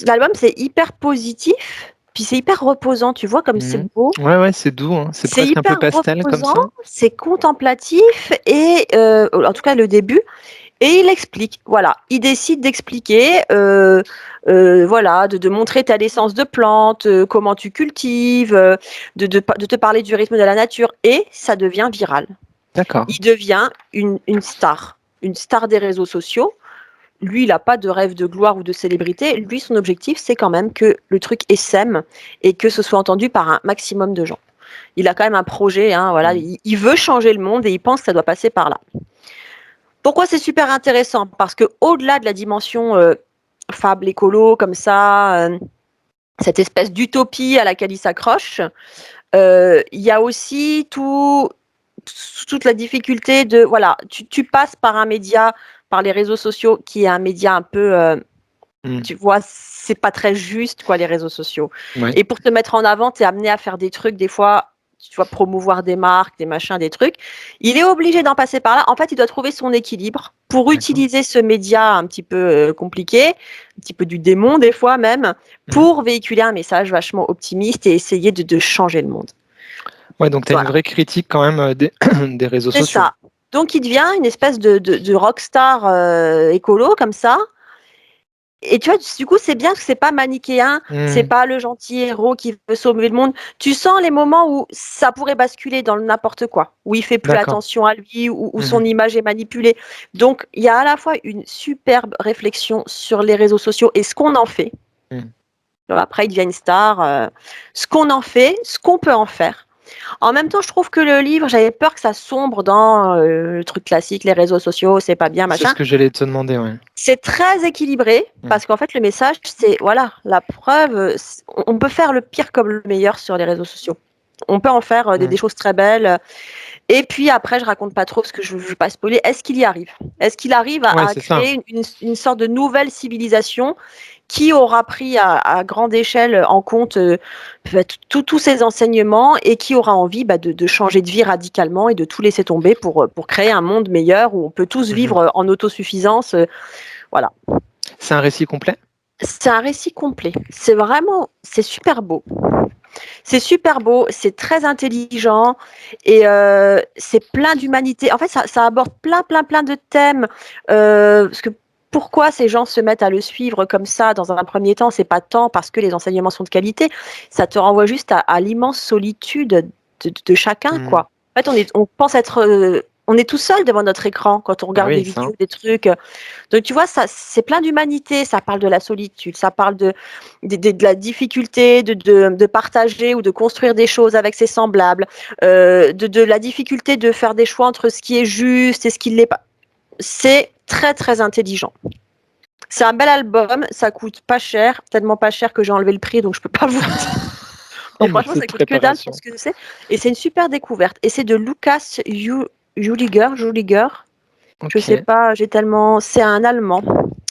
l'album, c'est hyper positif, puis c'est hyper reposant, tu vois, comme c'est Mmh. beau. Ouais, ouais, c'est doux, hein. C'est C'est presque un peu hyper pastel comme reposant, ça. c'est contemplatif et en tout cas le début. Et il explique, voilà, il décide d'expliquer, voilà, de montrer ta naissance de plante, comment tu cultives, de te parler du rythme de la nature, et ça devient viral. D'accord. Il devient une star des réseaux sociaux. Lui, il n'a pas de rêve de gloire ou de célébrité. Lui, son objectif, c'est quand même que le truc essaime et que ce soit entendu par un maximum de gens. Il a quand même un projet, hein, voilà, il veut changer le monde et il pense que ça doit passer par là. Pourquoi c'est super intéressant? Parce que au-delà de la dimension fable écolo, comme ça, cette espèce d'utopie à laquelle il s'accroche, il y a aussi toute la difficulté de, voilà, tu passes par un média, par les réseaux sociaux, qui est un média un peu, tu vois, c'est pas très juste, quoi, les réseaux sociaux. Ouais. Et pour te mettre en avant, tu es amené à faire des trucs, des fois, tu vois, promouvoir des marques, des machins, des trucs. Il est obligé d'en passer par là. En fait, il doit trouver son équilibre pour D'accord. utiliser ce média un petit peu compliqué, un petit peu du démon, des fois même, pour véhiculer un message vachement optimiste et essayer de changer le monde. Ouais, donc tu as une Voilà. vraie critique quand même des réseaux C'est sociaux. ça. Donc, il devient une espèce de rockstar écolo, comme ça. Et tu vois, du coup, c'est bien que c'est pas manichéen, c'est pas le gentil héros qui veut sauver le monde. Tu sens les moments où ça pourrait basculer dans le n'importe quoi, où il fait plus D'accord. attention à lui, où son image est manipulée. Donc, il y a à la fois une superbe réflexion sur les réseaux sociaux et ce qu'on en fait. Après, il devient une star. Ce qu'on en fait, ce qu'on peut en faire. En même temps, je trouve que le livre, j'avais peur que ça sombre dans le truc classique, les réseaux sociaux, c'est pas bien, C'est machin. ce que j'allais te demander, ouais. C'est très équilibré parce qu'en fait, le message, c'est, voilà, la preuve, on peut faire le pire comme le meilleur sur les réseaux sociaux. On peut en faire des choses très belles. Et puis après, je raconte pas trop parce que je veux pas spoiler. Est-ce qu'il y arrive? Est-ce qu'il arrive Ouais, à c'est ça. créer une sorte de nouvelle civilisation qui aura pris à grande échelle en compte tous ces enseignements et qui aura envie de changer de vie radicalement et de tout laisser tomber pour créer un monde meilleur où on peut tous vivre en autosuffisance. Voilà. C'est un récit complet? C'est un récit complet. C'est super beau. C'est super beau, c'est très intelligent et c'est plein d'humanité. En fait, ça aborde plein de thèmes. Parce que pourquoi ces gens se mettent à le suivre comme ça dans un premier temps? C'est pas tant parce que les enseignements sont de qualité, ça te renvoie juste à l'immense solitude de chacun, quoi. En fait, on pense être, on est tout seul devant notre écran quand on Bah regarde des oui, ça. vidéos, des trucs. Donc tu vois, ça, c'est plein d'humanité, ça parle de la solitude, ça parle de la difficulté de partager ou de construire des choses avec ses semblables, de la difficulté de faire des choix entre ce qui est juste et ce qui ne l'est pas. C'est très très intelligent. C'est un bel album, ça coûte pas cher, tellement pas cher que j'ai enlevé le prix, donc je peux pas vous le dire. Donc franchement, ça Cette coûte que dalle préparation. pour ce que c'est. Et c'est une super découverte. Et c'est de Lukas Juliger. Je sais OK, pas, c'est un Allemand.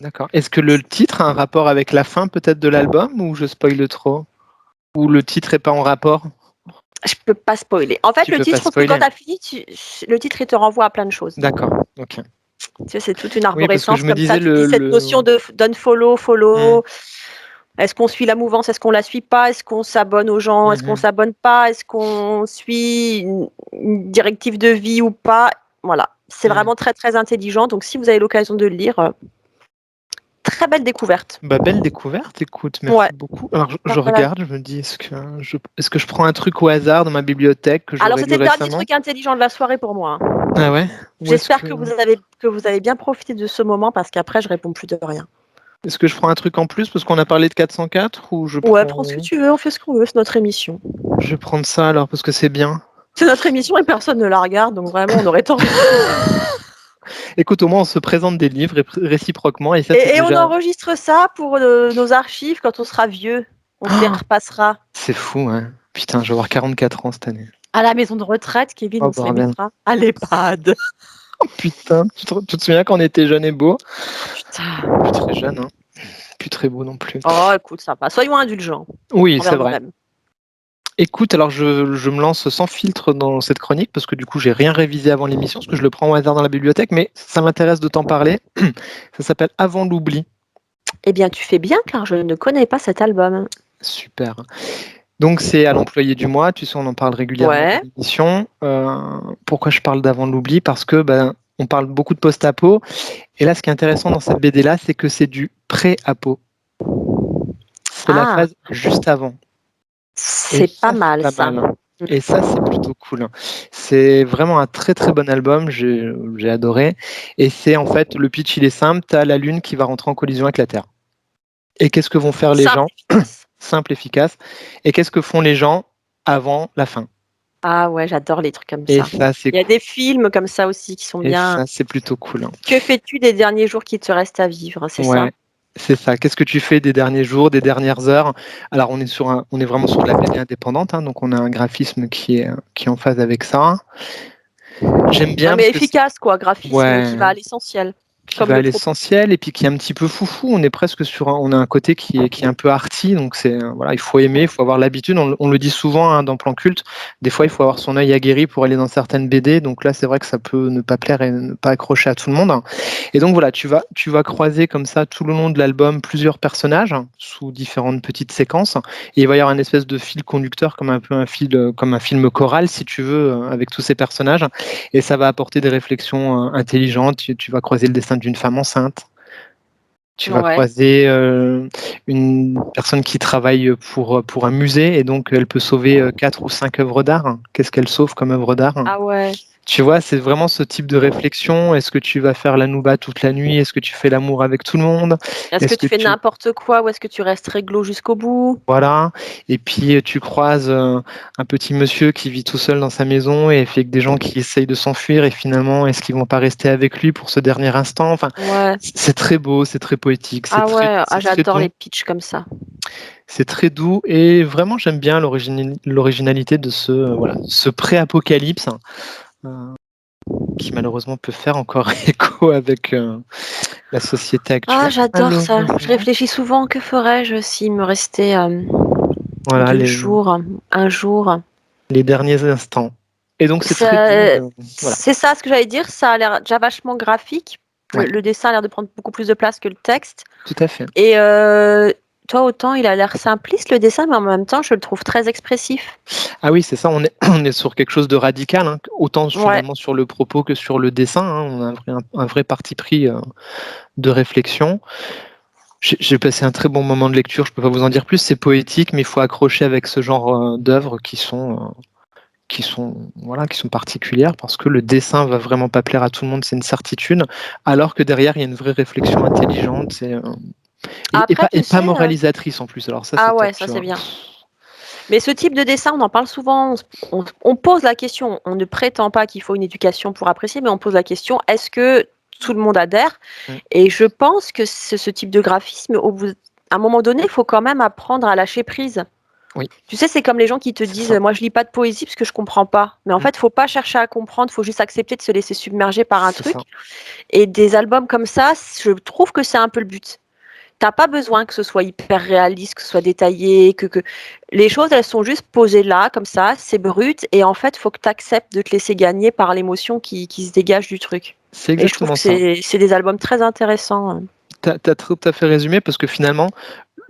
d'accord. Est-ce que le titre a un rapport avec la fin peut-être de l'album ou je spoile trop? Ou le titre est pas en rapport? Je peux pas spoiler. En fait, Tu le peux titre, pas je pense que quand spoiler? tu as fini, le titre, il te renvoie à plein de choses. D'accord, OK. Tu sais, c'est toute une Oui, parce que arborescence je me comme ça. disais Tu dis cette notion de d'unfollow, follow. Est-ce qu'on suit la mouvance? Est-ce qu'on la suit pas? Est-ce qu'on s'abonne aux gens? Est-ce qu'on s'abonne pas? Est-ce qu'on suit une directive de vie ou pas? Voilà. C'est vraiment très, très intelligent. Donc, si vous avez l'occasion de le lire, très belle découverte. Bah, belle découverte, écoute, Ouais. merci beaucoup. Alors, je Voilà. regarde, je me dis, est-ce que je prends un truc au hasard dans ma bibliothèque que Alors, j'aurais lu c'était le dernier récemment? truc intelligent de la soirée pour moi, hein. Ah ouais? Ou J'espère que vous avez bien profité de ce moment parce qu'après, je réponds plus de rien. est-ce que je prends un truc en plus parce qu'on a parlé de 404 ou Ouais, prends ce que tu veux, on fait ce qu'on veut, c'est notre émission. je vais prendre ça alors parce que c'est bien. C'est notre émission et personne ne la regarde, donc vraiment, on aurait tort. Écoute, au moins on se présente des livres réciproquement et ça c'est Et on déjà. enregistre ça pour nos archives quand on sera vieux. On se les repassera. C'est fou, hein. Putain, je vais avoir 44 ans cette année. À la maison de retraite, Kevin, Oh, on se les bordel. mettra à l'EHPAD. Oh putain, tu te souviens quand on était jeune et beau? Putain. Plus très jeune, hein. Plus très beau non plus. Oh, écoute, ça va. Soyons indulgents Oui, c'est envers vrai. nous-mêmes. Écoute, alors je me lance sans filtre dans cette chronique parce que du coup, j'ai rien révisé avant l'émission parce que je le prends au hasard dans la bibliothèque, mais ça m'intéresse de t'en parler. Ça s'appelle Avant l'oubli. Eh bien, tu fais bien car je ne connais pas cet album. Super. Donc c'est à l'employé du mois, tu sais, on en parle régulièrement Ouais. dans l'émission. Pourquoi je parle d'Avant l'oubli? Parce que on parle beaucoup de post-apo. Et là, ce qui est intéressant dans cette BD-là, c'est que c'est du pré-apo. C'est la Ah, phase juste avant. Et c'est pas ça, c'est mal pas ça. mal. Et ça, c'est plutôt cool. C'est vraiment un très très bon album, j'ai adoré. Et c'est en fait, le pitch, il est simple, tu as la Lune qui va rentrer en collision avec la Terre. Et qu'est-ce que vont faire les Simple, gens? efficace. Simple, efficace. Et qu'est-ce que font les gens avant la fin? Ah ouais, j'adore les trucs comme Et ça. ça, c'est Il y a cool. des films comme ça aussi qui sont Et bien. ça, c'est plutôt cool. Que fais-tu des derniers jours qui te restent à vivre, c'est ça? Ouais, c'est ça. Qu'est-ce que tu fais des derniers jours, des dernières heures? Alors, on est vraiment sur de la BD indépendante, hein, donc on a un graphisme qui est en phase avec ça. J'aime Ah, bien mais parce que efficace quoi, graphisme qui ouais, va à l'essentiel, qui comme va le à propos. l'essentiel et puis qui est un petit peu foufou. On est presque on a un côté qui est un peu arty, donc voilà, il faut aimer, il faut avoir l'habitude. On le dit souvent, hein, dans Plan Culte. Des fois, il faut avoir son œil aguerri pour aller dans certaines BD. Donc là, c'est vrai que ça peut ne pas plaire et ne pas accrocher à tout le monde. Et donc voilà, tu vas croiser comme ça tout le long de l'album plusieurs personnages sous différentes petites séquences. Et il va y avoir une espèce de fil conducteur comme un peu comme un film choral, si tu veux, avec tous ces personnages. Et ça va apporter des réflexions intelligentes. Tu vas croiser le destin d'une femme enceinte. Tu vas Ouais. croiser une personne qui travaille pour un musée et donc elle peut sauver 4 ou 5 œuvres d'art. Qu'est-ce qu'elle sauve comme œuvre d'art? Ah ouais. Tu vois, c'est vraiment ce type de réflexion. Est-ce que tu vas faire la nouba toute la nuit? Est-ce que tu fais l'amour avec tout le monde? Est-ce que Est-ce que tu fais tu n'importe quoi ou est-ce que tu restes réglo jusqu'au bout? Voilà. Et puis tu croises un petit monsieur qui vit tout seul dans sa maison et fait que des gens qui essayent de s'enfuir et finalement, est-ce qu'ils vont pas rester avec lui pour ce dernier instant? Enfin, Ouais. c'est très beau, c'est très poétique, Ah ouais, ah, c'est très j'adore doux. les pitchs comme ça. C'est très doux et vraiment j'aime bien l'originalité de voilà, ce pré-apocalypse, euh, qui malheureusement peut faire encore écho avec la société Ah, actuelle, j'adore ça. Je malheureusement. réfléchis souvent, que ferais-je s'il me restait Voilà, 2 jours, un jour? les derniers instants. Et donc c'est très doux. Voilà, C'est ça ce que j'allais dire, ça a l'air déjà vachement graphique. ouais, Le dessin a l'air de prendre beaucoup plus de place que le texte. tout à fait. Et toi, autant il a l'air simpliste le dessin, mais en même temps, je le trouve très expressif. Ah oui, c'est ça, on est, on est sur quelque chose de radical, hein, autant Ouais. finalement sur le propos que sur le dessin, hein, on a un vrai parti pris de réflexion. J'ai passé un très bon moment de lecture, je peux pas vous en dire plus, c'est poétique, mais il faut accrocher avec ce genre d'œuvres voilà, qui sont particulières parce que le dessin va vraiment pas plaire à tout le monde, c'est une certitude, alors que derrière il y a une vraie réflexion intelligente Après, et tu pas sais, moralisatrice en plus. Alors ça c'est ah top, ouais, ça tu c'est vois. bien. Mais ce type de dessin, on en parle souvent. On pose la question. On ne prétend pas qu'il faut une éducation pour apprécier, mais on pose la question, est-ce que tout le monde adhère? Mm. Et je pense que ce type de graphisme, à un moment donné, il faut quand même apprendre à lâcher prise. Oui, Tu sais, c'est comme les gens qui te c'est disent, ça. moi je lis pas de poésie parce que je comprends pas. Mais en Mm. fait, faut pas chercher à comprendre, faut juste accepter de se laisser submerger par un C'est truc. ça. Et des albums comme ça, je trouve que c'est un peu le but. T'as pas besoin que ce soit hyper réaliste, que ce soit détaillé, que les choses, elles sont juste posées là, comme ça, c'est brut, et en fait, faut que tu acceptes de te laisser gagner par l'émotion qui se dégage du truc. C'est Et je trouve exactement que ça. c'est des albums très intéressants. T'as tout à fait résumé parce que finalement,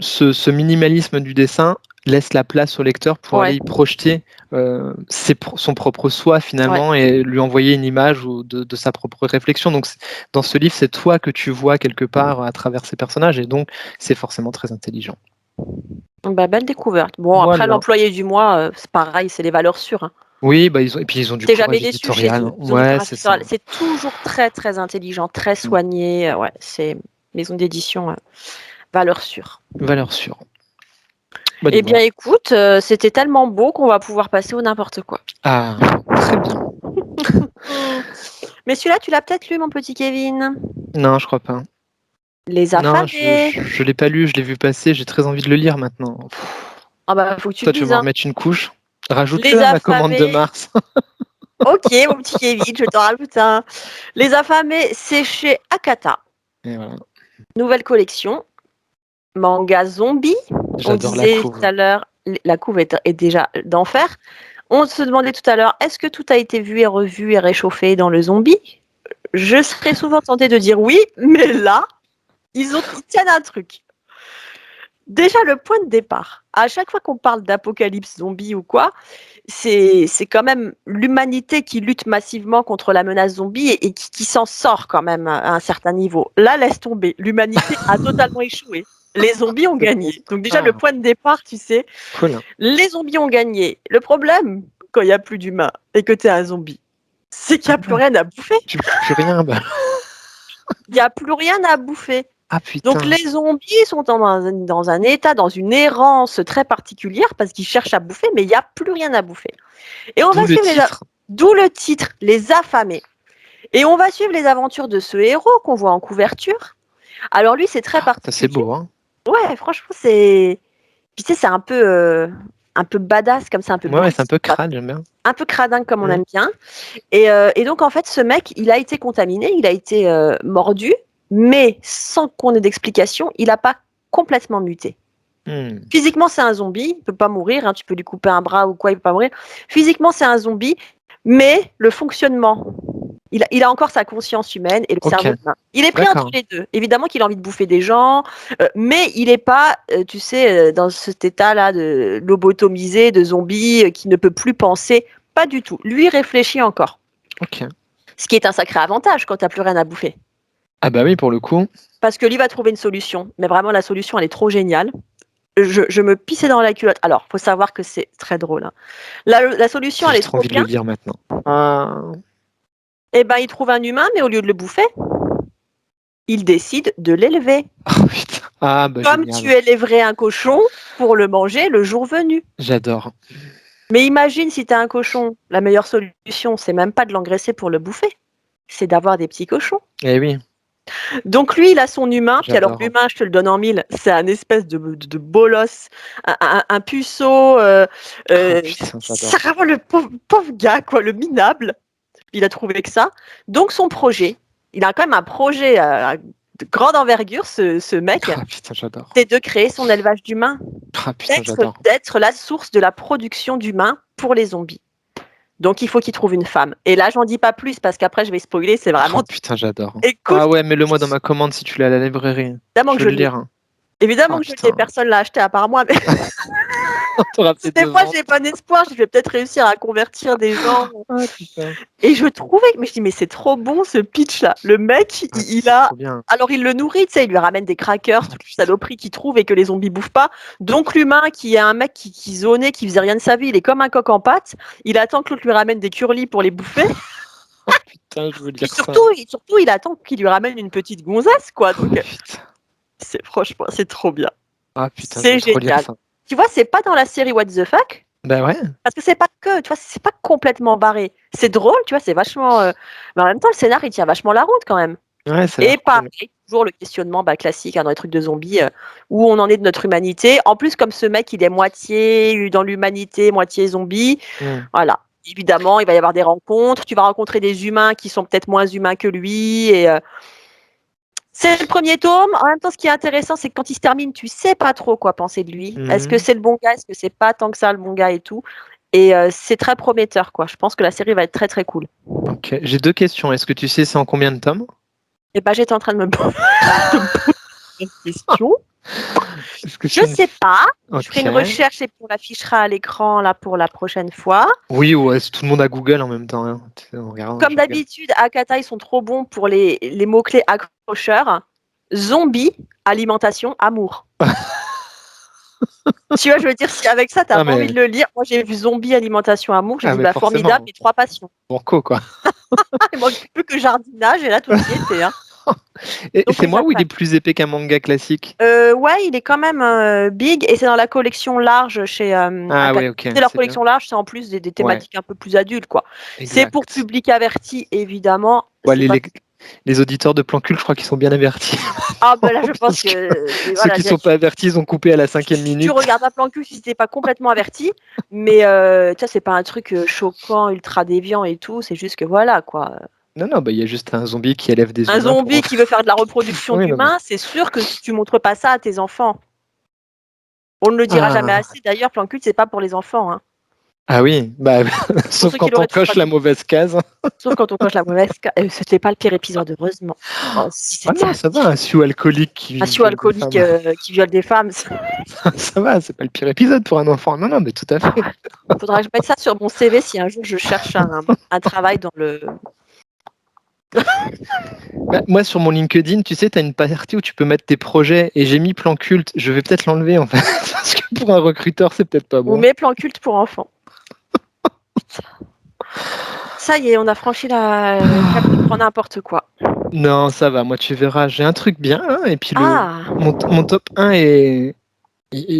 ce minimalisme du dessin laisse la place au lecteur pour aller Ouais, y projeter son propre soi ouais. finalement et lui envoyer une image ou de sa propre réflexion. Donc dans ce livre, c'est toi que tu vois quelque part à travers ces personnages et donc c'est forcément très intelligent. Bah, belle découverte. Bon, après, Voilà. l'employé du mois, c'est pareil, c'est les valeurs sûres, hein. Oui, et puis ils ont du T'es jamais courage déçu chez éditorial, eux. hein. Ils ont du Ouais, courage c'est ça. éditorial. C'est toujours très, très intelligent, très Mm. soigné. Ouais, c'est maison d'édition, valeurs sûres. Valeur sûre. Bah, Eh donc bien, voilà. écoute, c'était tellement beau qu'on va pouvoir passer au n'importe quoi. Ah, très bien. Mmh. Mais celui-là, tu l'as peut-être lu, mon petit Kevin? Non, je crois pas. Les Non, affamés. je l'ai pas lu, je l'ai vu passer, j'ai très envie de le lire maintenant. Ah bah, faut que tu Toi, le tu veux dises, m'en hein. remettre une couche? Les Rajoute-le à ma commande de affamés. mars. Ok, mon petit Kevin, je t'en rajoute un. Les affamés, c'est chez Akata. Et voilà. Nouvelle collection. Manga zombie. On J'adore la disait tout couve. à l'heure, la couve est déjà d'enfer. On se demandait tout à l'heure, est-ce que tout a été vu et revu et réchauffé dans le zombie? Je serais souvent tentée de dire oui, mais là, ils tiennent un truc. Déjà, le point de départ. À chaque fois qu'on parle d'apocalypse zombie ou quoi, c'est quand même l'humanité qui lutte massivement contre la menace zombie et qui s'en sort quand même à un certain niveau. Là, laisse tomber. L'humanité a totalement échoué. Les zombies ont gagné. Donc déjà, le point de départ, tu sais, Cool. les zombies ont gagné. Le problème, quand il n'y a plus d'humains et que tu es un zombie, c'est qu'il n'y a plus rien à bouffer. Tu bouffes plus rien, bah. Il n'y a plus rien à bouffer. Ah putain. Donc les zombies sont dans un état, dans une errance très particulière parce qu'ils cherchent à bouffer, mais il n'y a plus rien à bouffer. Et on D'où va le suivre titre. D'où le titre, Les affamés. Et on va suivre les aventures de ce héros qu'on voit en couverture. Alors lui, c'est très Ça, c'est particulier. beau, hein. Ouais, franchement, c'est... Puis tu sais, c'est un peu badass, comme ça, un peu Ouais, c'est un brut, peu crade, j'aime bien. un peu cradin comme on Mm. aime bien. Et donc, en fait, ce mec, il a été contaminé, il a été mordu, mais sans qu'on ait d'explication, il n'a pas complètement muté. Physiquement, c'est un zombie, il peut pas mourir, hein, tu peux lui couper un bras ou quoi, il peut pas mourir. Physiquement, c'est un zombie, mais le fonctionnement, il a encore sa conscience humaine et le Ok. cerveau humain. Il est pris entre D'accord. les deux. Évidemment qu'il a envie de bouffer des gens, mais il n'est pas, tu sais, dans cet état-là de lobotomisé, de zombie, qui ne peut plus penser. Pas du tout. Lui réfléchit encore. Ok. Ce qui est un sacré avantage quand tu n'as plus rien à bouffer. Ah bah oui, pour le coup. Parce que lui va trouver une solution. Mais vraiment, la solution, elle est trop géniale. Je me pissais dans la culotte. Alors, faut savoir que c'est très drôle, hein. La solution, elle J'ai est trop trop envie de bien. le lire maintenant. Ah. Eh ben, il trouve un humain, mais au lieu de le bouffer, il décide de l'élever. Oh putain. Ah bah Comme génial. tu élèverais un cochon pour le manger le jour venu. J'adore. Mais imagine si tu as un cochon, la meilleure solution, c'est même pas de l'engraisser pour le bouffer, c'est d'avoir des petits cochons. Eh oui, Donc lui, il a son humain, puis alors j'adore. l'humain, je te le donne en mille, c'est un espèce de bolos, un puceau, Oh putain, c'est j'adore. vraiment le pauvre gars, quoi, le minable. Il a trouvé que ça. Donc son projet, il a quand même un projet de grande envergure, ce mec, Ah putain, j'adore. c'est de créer son élevage d'humains. Ah putain, j'adore. D'être la source de la production d'humains pour les zombies. Donc il faut qu'il trouve une femme. Et là, j'en dis pas plus parce qu'après je vais spoiler, c'est Oh vraiment. putain, j'adore. Écoute, Ah ouais, mets-le-moi dans ma commande si tu l'as à la librairie. évidemment que Je je veux le l'ai. lire, hein. Évidemment Ah que je l'ai, putain. personne l'a acheté à part moi. Mais T'auras fait des deux fois, ventes. j'ai bon espoir, je vais peut-être réussir à convertir des gens. Ah putain. Et je trouvais, mais je dis, mais c'est trop bon ce pitch-là. Le mec, Ah, il c'est a. trop bien. Alors il le nourrit, tu sais, il lui ramène des crackers, Ah toutes les putain. saloperies qu'il trouve et que les zombies bouffent pas. Donc l'humain, qui est un mec qui zonait, qui faisait rien de sa vie, il est comme un coq en pâte. Il attend que l'autre lui ramène des curlis pour les bouffer. Oh putain, je veux Puis lire ça. surtout, il attend qu'il lui ramène une petite gonzesse, quoi. Oh Donc, putain. franchement, c'est trop bien. Ah putain, je C'est veux trop lire génial. ça. Tu vois, c'est pas dans la série What the fuck, Bah ouais. parce que c'est pas que, tu vois, c'est pas complètement barré. C'est drôle, tu vois, c'est vachement. Mais en même temps, le scénar, il tient vachement la route quand même. Ouais, ça a Et l'air cool. pareil, toujours le questionnement classique, hein, dans les trucs de zombies, où on en est de notre humanité. En plus, comme ce mec, il est moitié dans l'humanité, moitié zombie, Hmm. voilà. Évidemment, il va y avoir des rencontres. Tu vas rencontrer des humains qui sont peut-être moins humains que lui. Et c'est le premier tome. En même temps, ce qui est intéressant, c'est que quand il se termine, tu sais pas trop quoi penser de lui. Est-ce que Mhm. c'est le bon gars? Est-ce que c'est pas tant que ça le bon gars et tout? Et c'est très prometteur, quoi. Je pense que la série va être très très cool. Ok, j'ai deux questions. Est-ce que tu sais c'est en combien de tomes? Et bah, j'étais en train de me poser une question. Est-ce que Je c'est une... sais pas. Je ferai Ok. une recherche et puis on l'affichera à l'écran là pour la prochaine fois. Oui, ouais, tout le monde a Google en même temps, hein. Tu sais, on regarde, Comme je regarde. d'habitude, Akata, ils sont trop bons pour les mots-clés accrocheurs. Zombie, alimentation, amour. Tu vois, je veux dire, si avec ça, t'as Ah pas envie mais, de le lire. Moi, j'ai vu zombie, alimentation, amour. J'ai ah dit, mais bah, formidable, forcément. mes trois passions. Banco, quoi. Il manque plus que jardinage et là, tout y était, hein. Et Donc, c'est les moi ou il est affamés. plus épais qu'un manga classique? Ouais, il est quand même big et c'est dans la collection large chez Ah Akata. ouais, ok, C'est leur c'est bien. collection large, c'est en plus des Ouais, thématiques un peu plus adultes, quoi. C'est pour exact. public averti, évidemment. Ouais, C'est pas Les auditeurs de Plan Cul, je crois qu'ils sont bien avertis. Ah ben là, je pense Parce que Ceux voilà, qui déjà, sont pas avertis, ils ont coupé à la 5e tu minute. regardes un plan cul si t'es pas complètement averti, mais tu vois, c'est pas un truc choquant, ultra déviant et tout, c'est juste que voilà quoi. Non, non, bah, il y a juste un zombie qui élève des Un humains pour zombie qui veut faire de la reproduction Oui, non, mais... d'humains, c'est sûr que tu montres pas ça à tes enfants. On ne le dira jamais Ah. assez. D'ailleurs, plan cul, c'est pas pour les enfants. Hein. Ah oui, bah, Pour sauf ceux qui quand on l'auraient toujours coche pas la compris. mauvaise case. Sauf quand on coche la mauvaise case. C'était pas le pire épisode, heureusement. Oh, si Ah c'était non, ça va, un sioux alcoolique qui un sioux viole des alcoolique femmes. qui viole des femmes, Ça va, c'est pas le pire épisode pour un enfant. Non, non, mais tout à fait. faudra que je mette ça sur mon CV si un jour je cherche un travail dans le. Bah, moi, sur mon LinkedIn, tu sais, tu as une partie où tu peux mettre tes projets et j'ai mis plan culte. Je vais peut-être l'enlever en fait, parce que pour un recruteur, c'est peut-être pas Ou bon. mes plans cultes pour enfants. Ça y est, on a franchi le cap de prendre n'importe quoi. Non, ça va, moi tu verras, j'ai un truc bien, hein, et puis Ah, mon top 1 est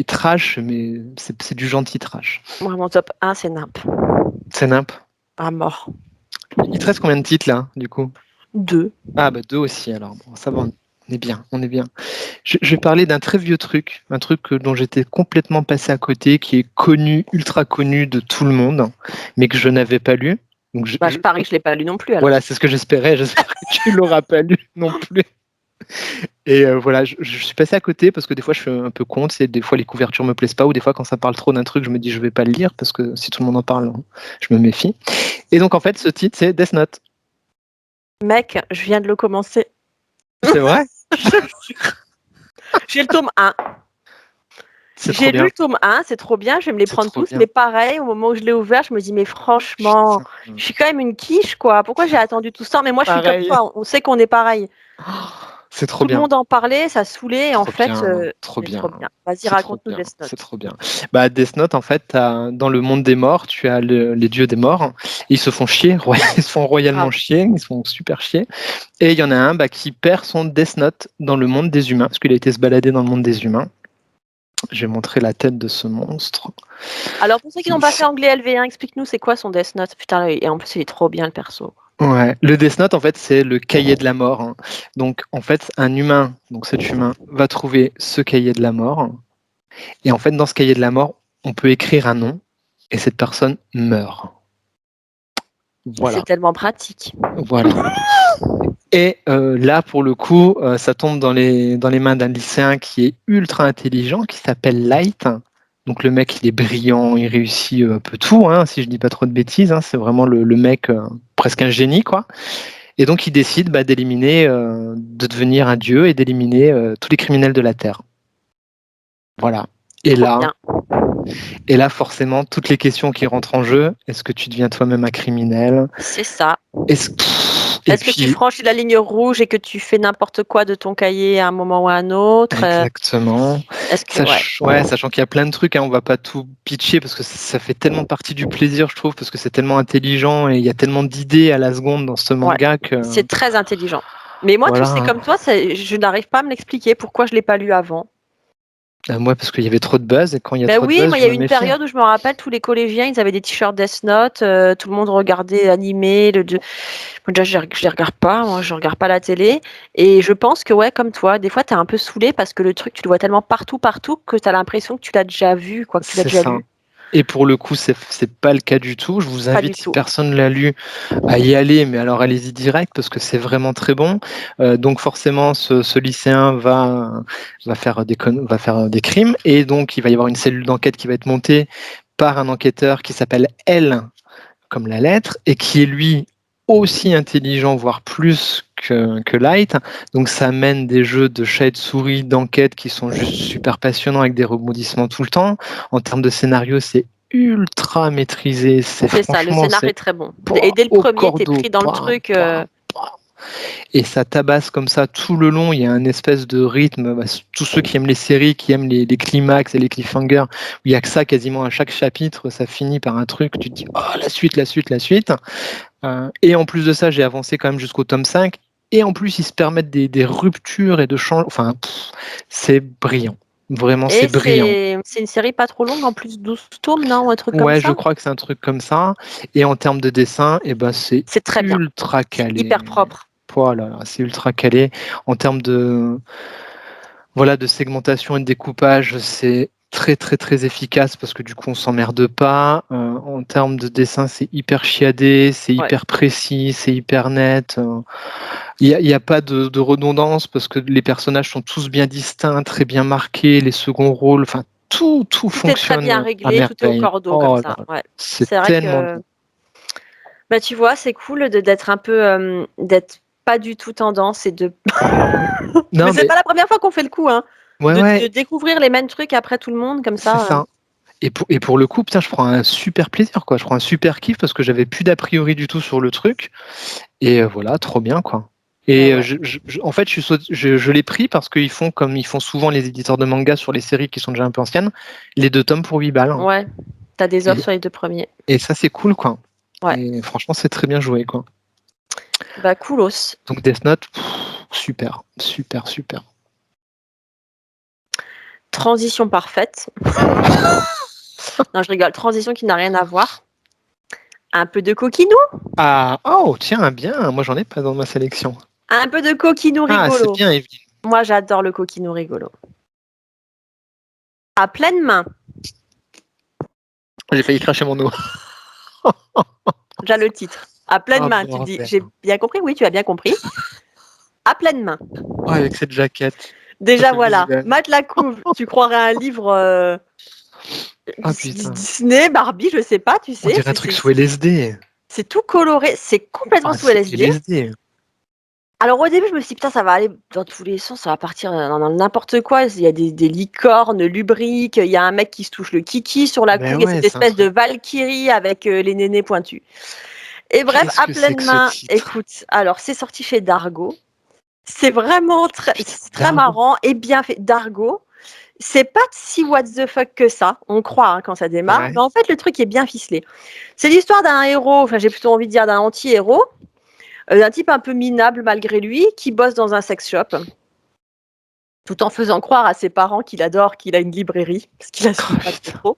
trash, mais c'est du gentil trash. moi, mon top 1, c'est Nimp. C'est nimp. À mort. Il te reste combien de titres là, du coup? 2. Ah bah 2 aussi, alors bon, ça va, on est bien, on est bien. Je vais parler d'un très vieux truc, un truc dont j'étais complètement passé à côté, qui est connu, ultra connu de tout le monde, mais que je n'avais pas lu. Donc Bah, je parie que je l'ai pas lu non plus. Alors. voilà, c'est ce que j'espérais. J'espère que tu l'auras pas lu non plus. Et voilà, je suis passé à côté parce que des fois je suis un peu con, c'est des fois les couvertures me plaisent pas ou des fois quand ça parle trop d'un truc, je me dis je vais pas le lire parce que si tout le monde en parle, je me méfie. Et donc en fait, ce titre c'est Death Note. Mec, je viens de le commencer. C'est vrai? J'ai le tome 1. C'est trop J'ai bien. lu le tome 1, c'est trop bien, je vais me les C'est prendre trop tous, bien. mais pareil, au moment où je l'ai ouvert, je me dis, mais franchement, Putain. je suis quand même une quiche, quoi. Pourquoi j'ai attendu tout ça? Mais moi, je suis comme Pareil. toi, on sait qu'on est pareil. C'est trop Tout le bien. monde en parlait, ça saoulait, et en Trop fait, bien, trop c'est bien. trop bien. Vas-y, C'est trop raconte-nous bien, Death c'est Note. trop bien. Bah, Death Note, en fait, dans le monde des morts, tu as les dieux des morts. Ils se font chier, ils se font royalement Ah. chier, ils se font super chier. Et il y en a un qui perd son Death Note dans le monde des humains, parce qu'il a été se balader dans le monde des humains. Je vais montrer la tête de ce monstre. Alors, pour ceux qui n'ont pas fait anglais LV1, explique-nous c'est quoi son Death Note. Putain, et en plus, il est trop bien le perso. Ouais, le Death Note, en fait, c'est le cahier de la mort. Hein. Donc, en fait, un humain, donc cet humain, va trouver ce cahier de la mort. Et en fait, dans ce cahier de la mort, on peut écrire un nom et cette personne meurt. Voilà. C'est tellement pratique. Voilà. Et là, pour le coup, ça tombe dans les mains d'un lycéen qui est ultra intelligent, qui s'appelle Light. Donc le mec, il est brillant, il réussit un peu tout, hein, si je dis pas trop de bêtises. Hein, c'est vraiment le mec presque un génie, quoi. Et donc il décide d'éliminer, de devenir un dieu et d'éliminer tous les criminels de la Terre. Voilà. Et Trop là, bien. Et là, forcément, toutes les questions qui rentrent en jeu, est-ce que tu deviens toi-même un criminel? C'est ça. Est-ce que tu franchis la ligne rouge et que tu fais n'importe quoi de ton cahier à un moment ou à un autre? Exactement. Est-ce que Sachant qu'il y a plein de trucs, hein, on va pas tout pitcher parce que ça fait tellement partie du plaisir, je trouve, parce que c'est tellement intelligent et il y a tellement d'idées à la seconde dans ce manga que. C'est très intelligent. Mais moi, Voilà, tu sais, hein. comme toi, je n'arrive pas à me l'expliquer pourquoi je l'ai pas lu avant. Moi, parce qu'il y avait trop de buzz et quand il y a Ben trop de oui, buzz, moi, il je y a me eu une méfie. période où je me rappelle, tous les collégiens, ils avaient des t-shirts Death Note, tout le monde regardait animé. Moi, déjà, je les regarde pas, moi, je regarde pas la télé. Et je pense que, ouais, comme toi, des fois, tu es un peu saoulé parce que le truc, tu le vois tellement partout, que tu as l'impression que tu l'as déjà vu, quoi, que tu l'as C'est déjà ça. lu. Et pour le coup, c'est pas le cas du tout. Je vous Pas du invite, si tout. personne l'a lu, à y aller, mais alors allez-y direct parce que c'est vraiment très bon. Donc forcément, ce lycéen va faire des crimes et donc il va y avoir une cellule d'enquête qui va être montée par un enquêteur qui s'appelle L comme la lettre et qui est lui aussi intelligent, voire plus que Light. Donc ça mène des jeux de chat et de souris d'enquête qui sont juste super passionnants avec des rebondissements tout le temps. En termes de scénario, c'est ultra maîtrisé. C'est ça, le scénar est très bon. Et dès le au premier, tu es cordeau. pris dans le truc. Et ça tabasse comme ça tout le long. Il y a un espèce de rythme. Tous ceux qui aiment les séries, qui aiment les climax et les cliffhangers, où il n'y a que ça quasiment à chaque chapitre, ça finit par un truc. Tu te dis, oh, la suite, la suite, la suite. Et en plus de ça, j'ai avancé quand même jusqu'au tome 5. Et en plus, ils se permettent des ruptures et de changements. Enfin, c'est brillant. Vraiment, c'est brillant. C'est une série pas trop longue, en plus 12 tomes, non? Un truc comme Ouais, ça? je crois que c'est un truc comme ça. Et en termes de dessin, eh ben, c'est très bien. ultra calé. Hyper propre. Oh là là, c'est ultra calé. En termes de segmentation et de découpage, c'est très, très, très efficace parce que du coup, on s'emmerde pas. En termes de dessin, c'est hyper chiadé, c'est Ouais. hyper précis, c'est hyper net. Il y a pas de redondance parce que les personnages sont tous bien distincts, très bien marqués, les seconds rôles, enfin tout Tout est très fonctionne bien à réglé, tout est au merveille. cordeau comme Oh là ça. là, Ouais. c'est C'est vrai tellement que bien. bah, tu vois, c'est cool d'être un peu, d'être pas du tout tendance et de mais Non, c'est mais pas la première fois qu'on fait le coup, hein, ouais, de ouais, découvrir les mêmes trucs après tout le monde comme c'est ça. ça. Et pour le coup, putain, je prends un super plaisir, quoi. Je prends un super kiff parce que j'avais plus d'a priori du tout sur le truc. Et voilà, trop bien, quoi. Ouais, Et ouais. en fait, je l'ai pris parce qu'ils font comme ils font souvent les éditeurs de manga sur les séries qui sont déjà un peu anciennes, les 2 tomes pour 8 balles, hein. Ouais, tu as des offres Et, sur les 2 premiers. et ça, c'est cool, quoi. Ouais. Et franchement, c'est très bien joué, quoi. Bah, coolos. Donc Death Note, super, super, super. Transition parfaite. Non, je rigole. Transition qui n'a rien à voir. Un peu de coquinou? Ah, oh, tiens, bien. Moi, j'en ai pas dans ma sélection. Un peu de coquinou Ah, c'est rigolo. bien, Evelyne. Moi, j'adore le coquinou rigolo. À pleine main. J'ai failli cracher mon eau. Déjà le titre. À pleine Oh, main. Tu te dis, bordel. j'ai bien compris? Oui, tu as bien compris. À pleine main. Oh, avec cette jaquette. Ça Déjà, fait le voilà. visuel. Mate la couve. Tu croirais un livre Ah, putain. Disney, Barbie, je sais pas, tu On sais. dirait un truc sous LSD. C'est tout coloré. C'est complètement Ah, sous c'est LSD. LSD. Alors au début, je me suis dit, putain, ça va aller dans tous les sens, ça va partir dans n'importe quoi. Il y a des licornes lubriques, il y a un mec qui se touche le kiki sur la Mais couille, il y a ouais, cette c'est un espèce de truc. Valkyrie avec les nénés pointus. Et bref, Qu'est-ce à que c'est pleine que ce main, titre? écoute, alors c'est sorti chez Dargo. C'est vraiment Putain, c'est très Dargo. marrant et bien fait. Dargo, c'est pas si what the fuck que ça, on croit hein, quand ça démarre, mais Ouais. en fait le truc est bien ficelé. C'est l'histoire d'un héros, enfin j'ai plutôt envie de dire d'un anti-héros, d'un type un peu minable malgré lui, qui bosse dans un sex shop, tout en faisant croire à ses parents qu'il adore, qu'il a une librairie, parce qu'il Oh, assume pas putain. trop.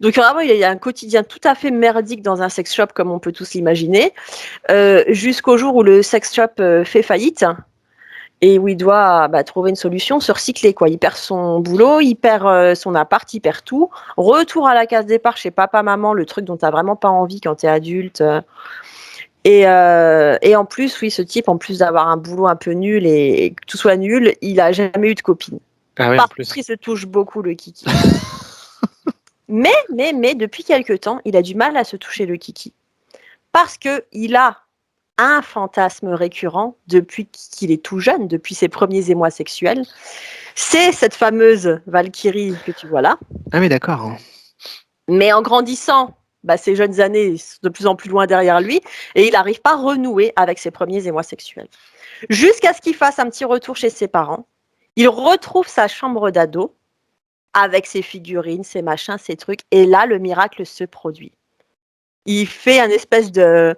Donc vraiment, il y a un quotidien tout à fait merdique dans un sex shop, comme on peut tous l'imaginer, jusqu'au jour où le sex shop fait faillite et où il doit trouver une solution, se recycler. Quoi. Il perd son boulot, il perd son appart, il perd tout. Retour à la case départ chez papa, maman, le truc dont tu n'as vraiment pas envie quand tu es adulte. Et en plus, oui, ce type, en plus d'avoir un boulot un peu nul et que tout soit nul, il n'a jamais eu de copine. Ah ouais, en Par contre, plus. il se touche beaucoup le kiki. Mais, depuis quelque temps, il a du mal à se toucher le kiki. Parce qu'il a un fantasme récurrent depuis qu'il est tout jeune, depuis ses premiers émois sexuels. C'est cette fameuse Valkyrie que tu vois là. Ah oui, d'accord. Mais en grandissant, ses jeunes années sont de plus en plus loin derrière lui et il n'arrive pas à renouer avec ses premiers émois sexuels. Jusqu'à ce qu'il fasse un petit retour chez ses parents. Il retrouve sa chambre d'ado avec ses figurines, ses machins, ses trucs. Et là, le miracle se produit. Il fait un espèce de...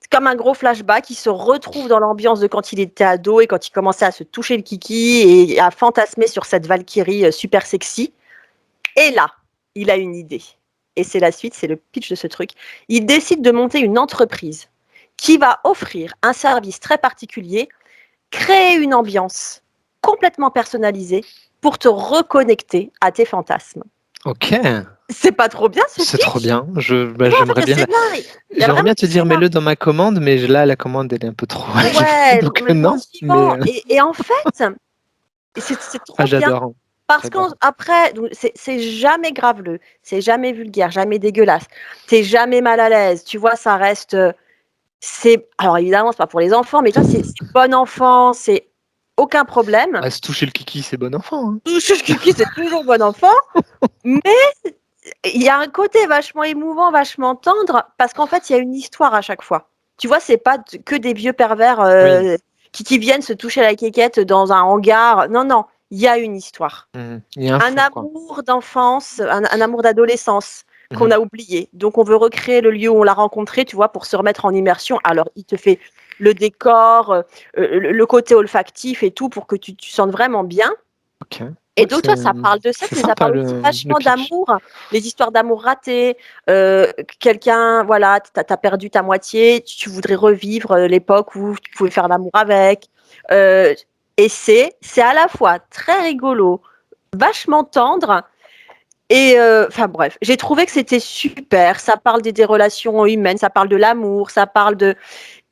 C'est comme un gros flashback. Il se retrouve dans l'ambiance de quand il était ado et quand il commençait à se toucher le kiki et à fantasmer sur cette Valkyrie super sexy. Et là, il a une idée. Et c'est la suite, c'est le pitch de ce truc. Il décide de monter une entreprise qui va offrir un service très particulier, créer une ambiance complètement personnalisée pour te reconnecter à tes fantasmes. Ok. C'est pas trop bien ce C'est trop pitch? bien. Tu vois, en fait, J'aimerais le bien. scénar, il y a J'aimerais vraiment bien te du dire scénar. mets-le dans ma commande, mais là, la commande, elle est un peu trop. Ouais, Donc complètement non. Mais suivant. Et en fait, c'est ah, trop bien. j'adore. Parce J'adore. qu'après, c'est jamais graveleux, c'est jamais vulgaire, jamais dégueulasse. T'es jamais mal à l'aise. Tu vois, ça reste. Alors évidemment, c'est pas pour les enfants, mais toi, c'est bon enfant, c'est aucun problème. Ah, se toucher le kiki, c'est bon enfant, hein. Touche le kiki, c'est toujours bon enfant. Mais il y a un côté vachement émouvant, vachement tendre, parce qu'en fait, il y a une histoire à chaque fois. Tu vois, c'est pas que des vieux pervers Oui. qui viennent se toucher la quéquette dans un hangar. Non, non, il y a une histoire. Il y a un Un fond, quoi. amour d'enfance, un amour d'adolescence qu'on Mhm. a oublié. Donc, on veut recréer le lieu où on l'a rencontré, tu vois, pour se remettre en immersion. Alors, il te fait le décor, le côté olfactif et tout pour que tu sentes vraiment bien. Ok. Et donc, toi, ça parle de sexe, c'est mais ça sympa parle aussi le vachement pitch. d'amour, les histoires d'amour ratées. Quelqu'un, voilà, t'as perdu ta moitié, tu voudrais revivre l'époque où tu pouvais faire l'amour avec. Et c'est à la fois très rigolo, vachement tendre. Et enfin bref, j'ai trouvé que c'était super. Ça parle des relations humaines, ça parle de l'amour, ça parle de.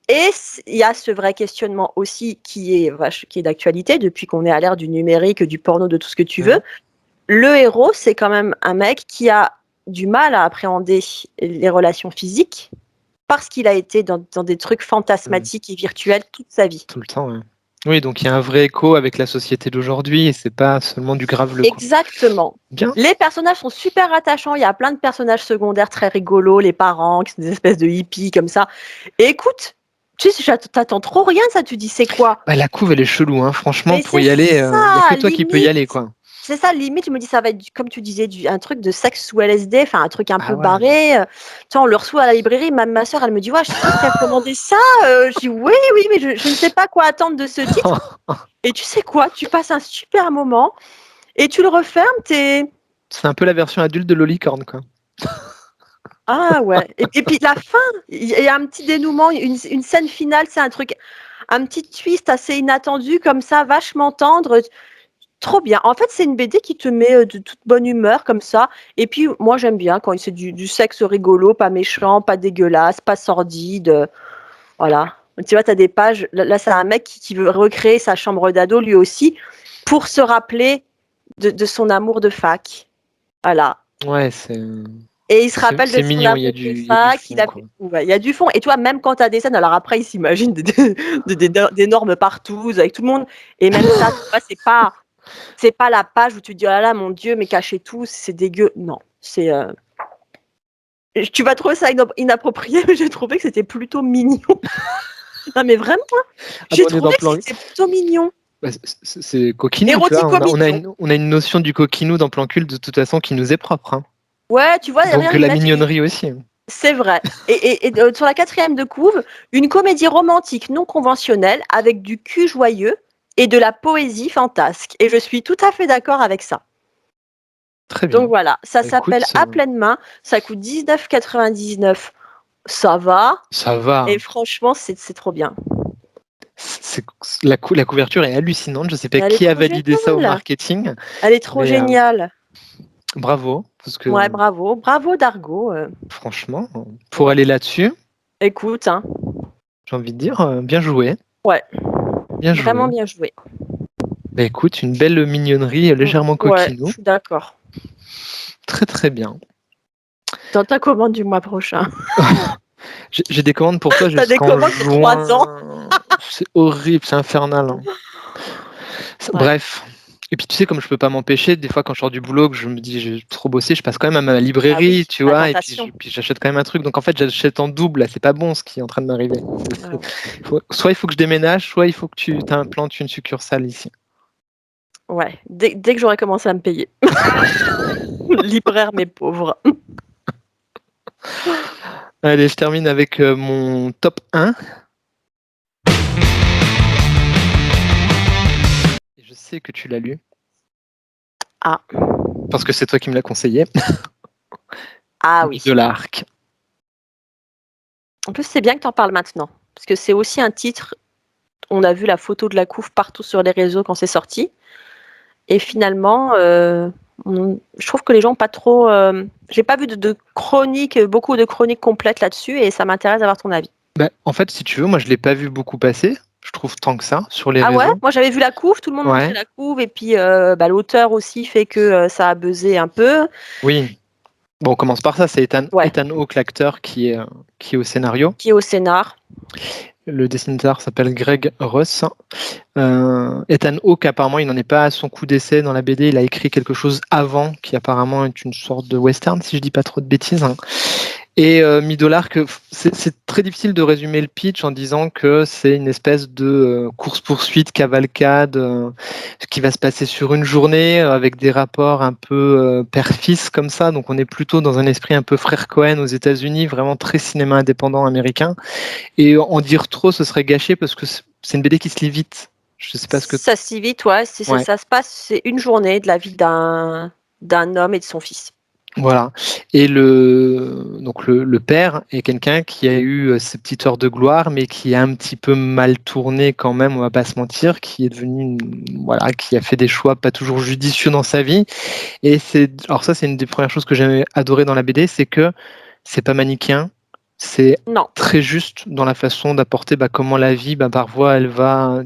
Et il y a ce vrai questionnement aussi qui est d'actualité depuis qu'on est à l'ère du numérique, du porno, de tout ce que tu veux. Le héros, c'est quand même un mec qui a du mal à appréhender les relations physiques parce qu'il a été dans des trucs fantasmatiques et virtuels toute sa vie. Tout le temps, ouais. Oui, donc il y a un vrai écho avec la société d'aujourd'hui et c'est pas seulement du graveleux, quoi. Exactement. Bien. Les personnages sont super attachants. Il y a plein de personnages secondaires très rigolos, les parents qui sont des espèces de hippies comme ça. Et écoute, tu sais, t'attends trop rien, ça. Tu dis, c'est quoi? Bah, la couve, elle est chelou, hein. Franchement, Mais pour c'est y aller, il n'y a que ça, toi qui peux y limite. aller, quoi. C'est ça, limite, je me dis, ça va être, comme tu disais, un truc de sexe sous LSD, enfin, un truc un Ah peu ouais. barré. Tu sais, on le reçoit à la librairie. Ma soeur, elle me dit, ouais, je sais qu'elle a commandé ça. Je dis, oui, oui, mais je ne sais pas quoi attendre de ce titre. Et tu sais quoi? Tu passes un super moment et tu le refermes, C'est un peu la version adulte de Lolicorne, quoi. Ah ouais. Et puis la fin, il y a un petit dénouement, une scène finale, c'est un petit twist assez inattendu comme ça, vachement tendre. Trop bien. En fait, c'est une BD qui te met de toute bonne humeur comme ça. Et puis, moi, j'aime bien quand c'est du sexe rigolo, pas méchant, pas dégueulasse, pas sordide. Voilà. Tu vois, tu as des pages. Là, c'est un mec qui veut recréer sa chambre d'ado, lui aussi, pour se rappeler de son amour de fac. Voilà. Ouais, c'est Et il se rappelle de c'est son mignon, il y a amour de du fac. fond, quoi. Ouais, il y a du fond. Et toi, même quand tu as des scènes, alors après, il s'imagine d'énormes partouzes avec tout le monde. Et même ça, tu vois, c'est pas la page où tu te dis, oh là là, mon Dieu, mais cachez tout, c'est dégueu. Non, c'est. Tu vas trouver ça inapproprié, mais j'ai trouvé que c'était plutôt mignon. Non, mais vraiment, Ah j'ai bon, on est dans trouvé que plan. c'était plutôt mignon. Bah, c'est coquinou, tu vois. Érotico-mignon. On a une notion du coquinou dans Plan Cul de toute façon qui nous est propre, hein. Ouais, tu vois, Donc derrière, ils la mettent. mignonnerie aussi. C'est vrai. Et sur la 4e de couve, une comédie romantique non conventionnelle avec du cul joyeux et de la poésie fantasque. Et je suis tout à fait d'accord avec ça. Très Donc bien. voilà, ça Bah, écoute, s'appelle À pleine main, ça coûte 19,99. Ça va. ça va. Et franchement, c'est trop bien. La couverture est hallucinante. Je sais pas Elle est qui a trop validé ça au géniale. marketing, Elle est trop mais géniale. bravo, parce que Ouais, bravo. Bravo, Dargo. franchement, pour Ouais. aller là-dessus, Écoute, hein. j'ai envie de dire, bien joué, Ouais, bien vraiment joué. bien joué. Bah écoute, une belle mignonnerie légèrement Ouais, je coquinou. suis d'accord. Très très bien. Dans ta commande du mois prochain. J'ai des commandes pour toi T'as des jusqu'en commandes pour 3 ans. juin. C'est horrible, c'est infernal, hein. Ouais. Bref. Et puis tu sais, comme je peux pas m'empêcher, des fois quand je sors du boulot, que je me dis j'ai trop bossé, je passe quand même à ma Ah oui, librairie, tu la vois, et tentation. puis j'achète quand même un truc. Donc en fait, j'achète en double, là, c'est pas bon ce qui est en train de m'arriver. Ah ouais. Soit il faut que je déménage, soit il faut que tu implantes une succursale ici. Ouais. Dès que j'aurai commencé à me payer. Libraire, mes pauvres. Allez, je termine avec mon top 1. Et je sais que tu l'as lu. Ah. Parce que c'est toi qui me l'as conseillé. Ah oui. De l'Arc. En plus, c'est bien que tu en parles maintenant. Parce que c'est aussi un titre. On a vu la photo de la couve partout sur les réseaux quand c'est sorti. Et finalement, je trouve que les gens pas trop. J'ai pas vu de chroniques, beaucoup de chroniques complètes là-dessus, et ça m'intéresse d'avoir ton avis. Bah, en fait, si tu veux, moi je l'ai pas vu beaucoup passer. Je trouve tant que ça sur les Ah ouais? réseaux. Moi j'avais vu la couve, tout le monde montrait Ouais. la couve, et puis l'auteur aussi fait que ça a buzzé un peu. Oui. Bon, on commence par ça. C'est Ouais, Ethan Hawke, l'acteur qui est au scénario. qui est au scénar. Le dessinateur s'appelle Greg Russ. Ethan Hawke, apparemment, il n'en est pas à son coup d'essai dans la BD. Il a écrit quelque chose avant, qui apparemment est une sorte de western, si je dis pas trop de bêtises, hein. Et Middle-Arc, c'est très difficile de résumer le pitch en disant que c'est une espèce de course-poursuite, cavalcade, qui va se passer sur une journée avec des rapports un peu père-fils comme ça. Donc on est plutôt dans un esprit un peu frère Cohen aux États-Unis, vraiment très cinéma indépendant américain. Et en dire trop, ce serait gâché parce que c'est une BD qui se lit vite. Je sais pas ce que... Ça se lit vite, ouais. Ouais. Ça se passe, c'est une journée de la vie d'un homme et de son fils. Voilà. Et le père est quelqu'un qui a eu ses petites heures de gloire, mais qui a un petit peu mal tourné quand même, on va pas se mentir, qui est devenu, voilà, qui a fait des choix pas toujours judicieux dans sa vie. Et alors ça, c'est une des premières choses que j'ai adoré dans la BD, c'est que c'est pas manichéen, c'est Non. très juste dans la façon d'apporter comment la vie, parfois,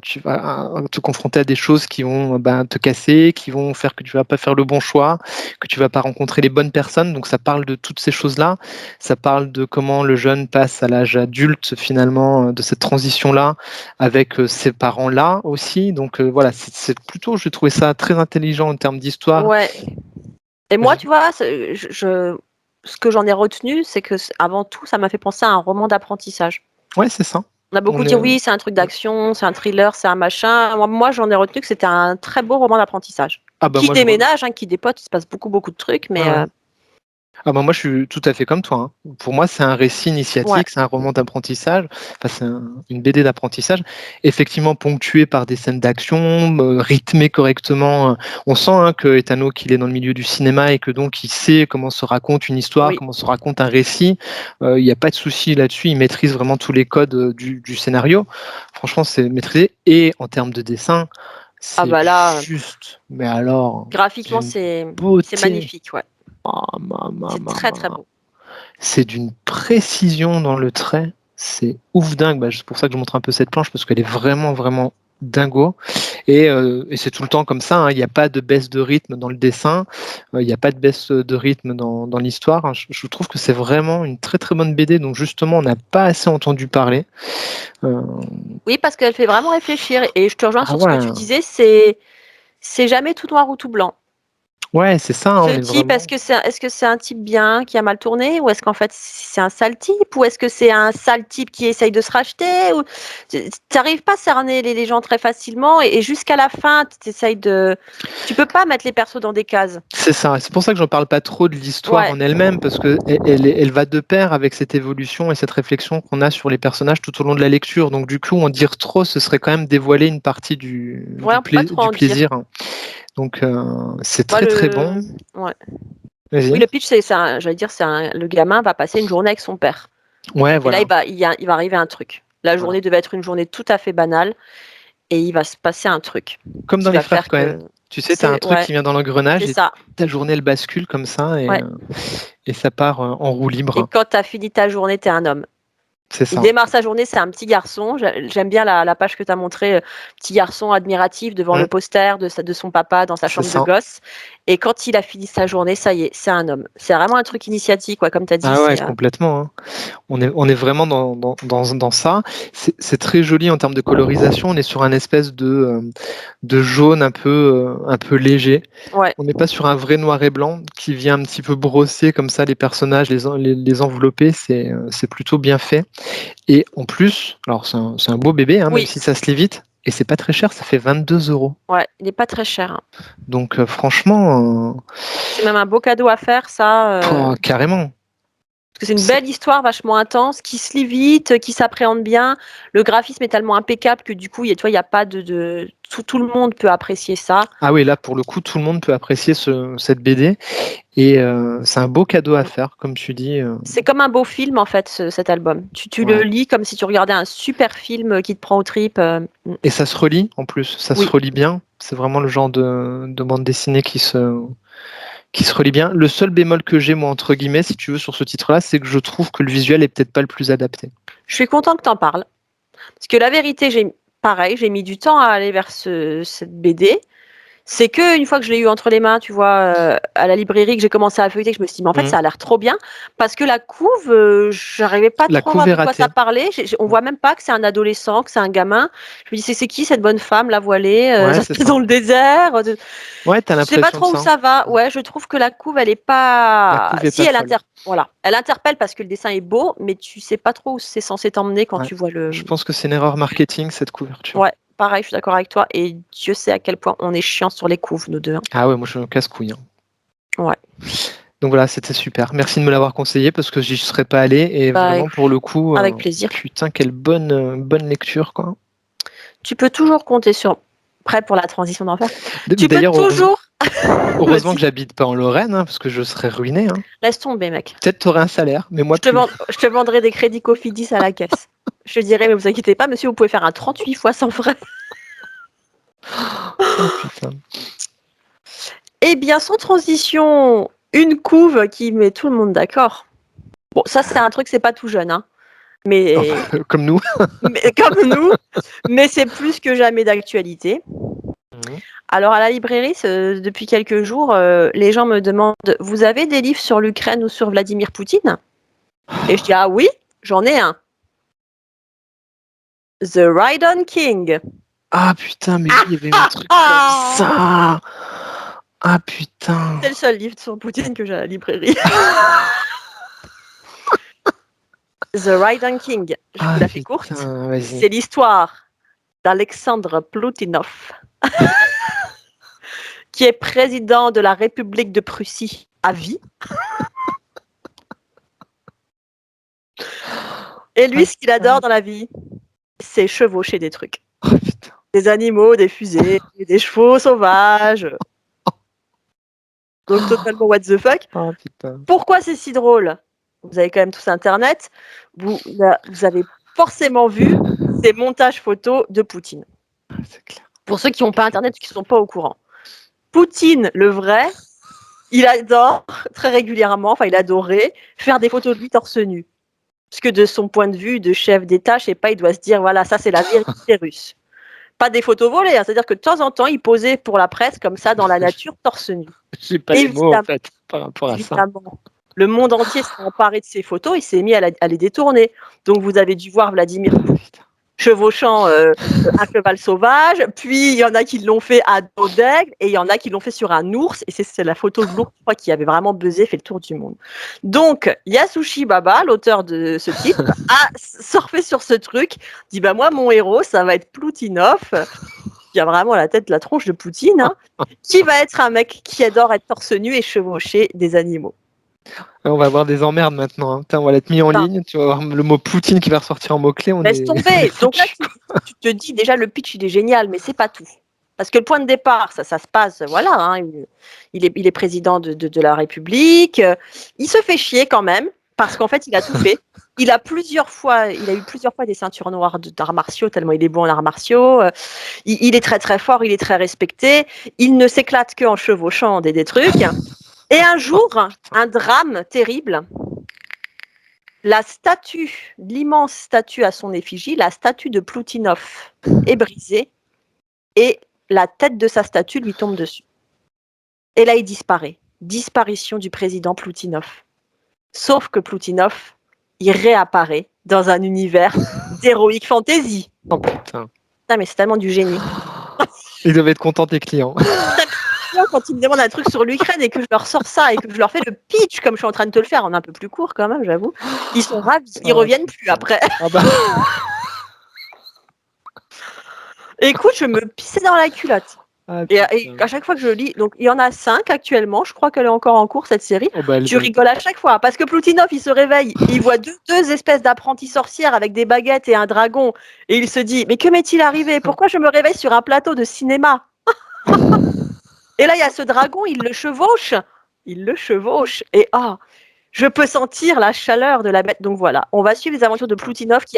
tu vas te confronter à des choses qui vont te casser, qui vont faire que tu vas pas faire le bon choix, que tu vas pas rencontrer les bonnes personnes. Donc ça parle de toutes ces choses-là. Ça parle de comment le jeune passe à l'âge adulte finalement, de cette transition-là avec ses parents-là aussi. Donc voilà, c'est plutôt, j'ai trouvé ça très intelligent en termes d'histoire. Ouais. Et moi, tu vois, ce que j'en ai retenu, c'est que avant tout, ça m'a fait penser à un roman d'apprentissage. Ouais, c'est ça. On a beaucoup dit oui, c'est un truc d'action, c'est un thriller, c'est un machin. Moi, j'en ai retenu que c'était un très beau roman d'apprentissage. Qui déménage, qui dépote, il se passe beaucoup de trucs, mais ouais. Moi, je suis tout à fait comme toi. Pour moi, c'est un récit initiatique, c'est un roman d'apprentissage, c'est une BD d'apprentissage, effectivement ponctué par des scènes d'action, rythmé correctement. On sent que Etano, qu'il est dans le milieu du cinéma et que donc il sait comment se raconte une histoire, comment se raconte un récit. Il n'y a pas de souci là-dessus, il maîtrise vraiment tous les codes du scénario. Franchement, c'est maîtrisé. Et en termes de dessin, c'est juste. Mais alors, graphiquement, c'est magnifique, ouais. C'est très beau. C'est d'une précision dans le trait, c'est ouf dingue. C'est pour ça que je montre un peu cette planche parce qu'elle est vraiment dingo. Et c'est tout le temps comme ça. Il n'y a pas de baisse de rythme dans le dessin. Il n'y a pas de baisse de rythme dans l'histoire. Je trouve que c'est vraiment une très bonne BD. Donc justement, on n'a pas assez entendu parler. Oui, parce qu'elle fait vraiment réfléchir. Et je te rejoins sur ce que tu disais. C'est jamais tout noir ou tout blanc. Ouais, c'est ça. Ce type, est-ce que c'est un type bien qui a mal tourné, ou est-ce qu'en fait c'est un sale type, ou est-ce que c'est un sale type qui essaye de se racheter, ou tu n'arrives pas à cerner les gens très facilement, et jusqu'à la fin tu peux pas mettre les persos dans des cases. C'est ça. C'est pour ça que j'en parle pas trop de l'histoire en elle-même, parce que elle va de pair avec cette évolution et cette réflexion qu'on a sur les personnages tout au long de la lecture. Donc du coup, en dire trop, ce serait quand même dévoiler une partie du plaisir. Donc c'est très bon. Ouais. Oui, le pitch, le gamin va passer une journée avec son père. Ouais, et là, il va arriver un truc. La journée devait être une journée tout à fait banale, et il va se passer un truc. Comme dans les frères Cohen. Tu sais, tu as un truc qui vient dans l'engrenage et ta journée, elle bascule comme ça et ça part en roue libre. Et quand tu as fini ta journée, tu es un homme. Il démarre sa journée, c'est un petit garçon. J'aime bien la page que tu as montrée, petit garçon admiratif devant le poster de son papa dans sa chambre de gosse. Et quand il a fini sa journée, ça y est, c'est un homme. C'est vraiment un truc initiatique, comme tu as dit. Ah ouais, complètement. On est vraiment dans ça. C'est très joli en termes de colorisation. On est sur un espèce de jaune un peu léger. Ouais. On n'est pas sur un vrai noir et blanc qui vient un petit peu brosser comme ça les personnages, les envelopper. C'est plutôt bien fait. Et en plus, alors c'est un beau bébé, même si ça se lit vite. Et c'est pas très cher, ça fait 22 €. Ouais, il n'est pas très cher. Donc franchement... c'est même un beau cadeau à faire, ça. Carrément. Parce que c'est une belle histoire, vachement intense, qui se lit vite, qui s'appréhende bien. Le graphisme est tellement impeccable que du coup, il y a pas de... Tout le monde peut apprécier ça. Ah oui, là, pour le coup, tout le monde peut apprécier cette BD. Et c'est un beau cadeau à faire, comme tu dis. C'est comme un beau film, en fait, cet album. Tu le lis comme si tu regardais un super film qui te prend aux tripes. Et ça se relit, en plus. Ça se relit bien. C'est vraiment le genre de bande dessinée qui se relie bien. Le seul bémol que j'ai, moi, entre guillemets, si tu veux, sur ce titre-là, c'est que je trouve que le visuel est peut-être pas le plus adapté. Je suis contente que tu en parles. Parce que la vérité, j'ai mis du temps à aller vers cette BD. C'est que une fois que je l'ai eu entre les mains, tu vois, à la librairie, que j'ai commencé à feuilleter, que je me suis dit, mais en fait, ça a l'air trop bien. Parce que la couve, j'arrivais pas trop à voir de quoi ça parlait. On voit même pas que c'est un adolescent, que c'est un gamin. Je me dis, c'est qui cette bonne femme, la voilée, dans le désert Ouais, t'as l'impression. Je sais pas trop où ça va. Ouais, je trouve que la couve, elle est pas. Elle interpelle parce que le dessin est beau, mais tu sais pas trop où c'est censé t'emmener quand tu vois le. Je pense que c'est une erreur marketing, cette couverture. Ouais, pareil, je suis d'accord avec toi. Et Dieu sait à quel point on est chiant sur les couves, nous deux. Ah ouais, moi je me casse-couille. Ouais. Donc voilà, c'était super. Merci de me l'avoir conseillé parce que j'y serais pas allé et vraiment pour le coup. Avec plaisir. Putain, quelle bonne lecture, quoi. Tu peux toujours compter sur... Prêt pour la transition d'enfer. Tu peux D'ailleurs, toujours... heureusement que j'habite pas en Lorraine, parce que je serais ruiné. Laisse tomber, mec. Peut-être tu aurais un salaire, mais moi plus. Je te vendrai des crédits Cofidis à la caisse. Je te dirais, mais vous inquiétez pas, monsieur, vous pouvez faire un 38 fois sans frais. Oh putain. Eh bien, sans transition, une couve qui met tout le monde d'accord. Bon, ça, c'est un truc, c'est pas tout jeune, hein. Mais... Comme nous. Comme nous, mais c'est plus que jamais d'actualité. Alors, à la librairie, depuis quelques jours, les gens me demandent « Vous avez des livres sur l'Ukraine ou sur Vladimir Poutine ?» Et je dis « Ah oui, j'en ai un. The Rhydon King. » Ah putain, mais oui, il y avait un truc comme ça. Ah putain. C'est le seul livre sur Poutine que j'ai à la librairie. The Rhydon King. Je vous la fais courte. C'est l'histoire d'Alexandre Ploutinov, qui est président de la République de Prussie à vie. Et lui, ce qu'il adore dans la vie, c'est chevaucher des trucs. Oh, putain. Des animaux, des fusées, des chevaux sauvages. Donc totalement what the fuck. Oh, putain. Pourquoi c'est si drôle? Vous avez quand même tous Internet. Vous avez forcément vu ces montages photos de Poutine. C'est clair. Pour ceux qui n'ont pas Internet, qui ne sont pas au courant. Poutine, le vrai, il adore très régulièrement, enfin il adorait, faire des photos de lui torse nu. Parce que de son point de vue de chef d'État, je sais pas, il doit se dire, voilà, ça c'est la vérité russe. Pas des photos volées, hein, c'est-à-dire que de temps en temps, il posait pour la presse comme ça dans la nature, torse nu. J'ai pas les mots en fait par rapport à ça. Le monde entier s'est emparé de ces photos, il s'est mis à les détourner. Donc vous avez dû voir Vladimir Poutine chevauchant un cheval sauvage, puis il y en a qui l'ont fait à dos d'aigle, et il y en a qui l'ont fait sur un ours, et c'est la photo de l'ours, je crois, qui avait vraiment buzzé, fait le tour du monde. Donc, Yasushi Baba, l'auteur de ce titre, a surfé sur ce truc, dit, bah moi, mon héros, ça va être Ploutinov, qui a vraiment la tête, la tronche de Poutine, hein, qui va être un mec qui adore être torse nu et chevaucher des animaux. On va avoir des emmerdes maintenant. Hein. On va l'être mis en ligne. Tu vas voir le mot Poutine qui va ressortir en mots-clés. Laisse tomber. Donc là, tu te dis déjà le pitch, il est génial, mais c'est pas tout. Parce que le point de départ, ça se passe, voilà, hein, il est président de la République. Il se fait chier quand même, parce qu'en fait, il a tout fait. Il a eu plusieurs fois des ceintures noires d'arts martiaux, tellement il est bon en arts martiaux. Il est très très fort, il est très respecté. Il ne s'éclate qu'en chevauchant des trucs. Et un jour, un drame terrible, la statue, l'immense statue à son effigie, la statue de Ploutinov est brisée et la tête de sa statue lui tombe dessus. Et là, il disparaît. Disparition du président Ploutinov. Sauf que Ploutinov, il réapparaît dans un univers d'heroic fantasy. Oh putain. Putain, mais c'est tellement du génie. Ils doivent être contents tes clients. Quand ils me demandent un truc sur l'Ukraine et que je leur sors ça et que je leur fais le pitch comme je suis en train de te le faire en un peu plus court quand même, j'avoue, ils sont ravis, ils reviennent plus après. Ah bah. Écoute, je me pissais dans la culotte. Et à chaque fois que je lis, donc il y en a 5 actuellement, je crois qu'elle est encore en cours cette série. Oh bah, je rigole à chaque fois parce que Ploutinov il se réveille, il voit deux espèces d'apprentis sorcières avec des baguettes et un dragon et il se dit mais que m'est-il arrivé? Pourquoi je me réveille sur un plateau de cinéma? Et là, il y a ce dragon, il le chevauche, et je peux sentir la chaleur de la bête. Donc voilà, on va suivre les aventures de Ploutinov qui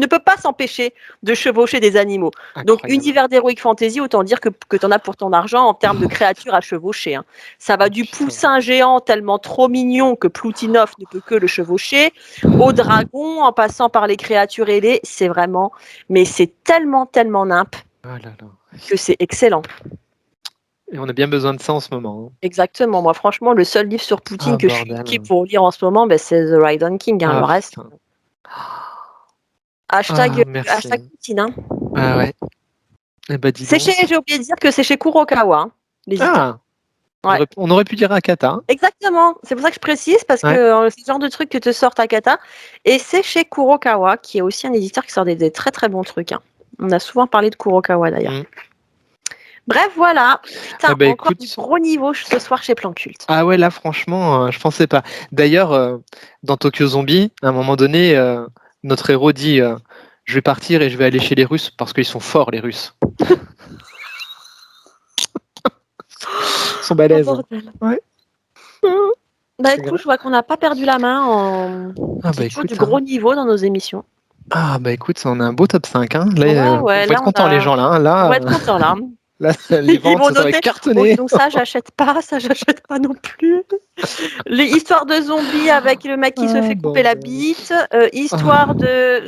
ne peut pas s'empêcher de chevaucher des animaux. Incroyable. Donc univers d'heroic fantasy, autant dire que tu en as pour ton argent en termes de créatures à chevaucher. Hein. Ça va du poussin géant tellement trop mignon que Ploutinov ne peut que le chevaucher, au dragon, en passant par les créatures ailées, c'est vraiment, mais c'est tellement nimp que c'est excellent. Et on a bien besoin de ça en ce moment. Hein. Exactement. Moi, franchement, le seul livre sur Poutine que je suis pour lire en ce moment, c'est The Rhydon King. Hein, le reste. Hashtag Poutine. Hein. Ah ouais. Eh ben, j'ai oublié de dire que c'est chez Kurokawa. Hein, ouais. On aurait pu dire Akata. Hein. Exactement. C'est pour ça que je précise, parce que c'est le genre de truc que te sortent Akata. Et c'est chez Kurokawa, qui est aussi un éditeur qui sort des très très bons trucs. Hein. On a souvent parlé de Kurokawa d'ailleurs. Bref, voilà. Putain, encore du gros niveau ce soir chez Plan Culte. Ah ouais, là, franchement, je pensais pas. D'ailleurs, dans Tokyo Zombie, à un moment donné, notre héros dit je vais partir et je vais aller chez les Russes parce qu'ils sont forts, les Russes. Ils sont balèzes. Oh, bordel. Ouais. Bah C'est écoute, grave. je vois qu'on n'a pas perdu la main en. Ah C'est bah toujours du écoute, gros niveau dans nos émissions. ça on a un beau top 5. Hein. Là, Ouais, faut là être content les gens là. Hein. on va Là, être content là. là, les Ils ventes, vont ça va noter. Bon, cartonner. donc ça, j'achète pas non plus. Les histoires de zombies avec le mec qui se fait couper la bite. Histoire de.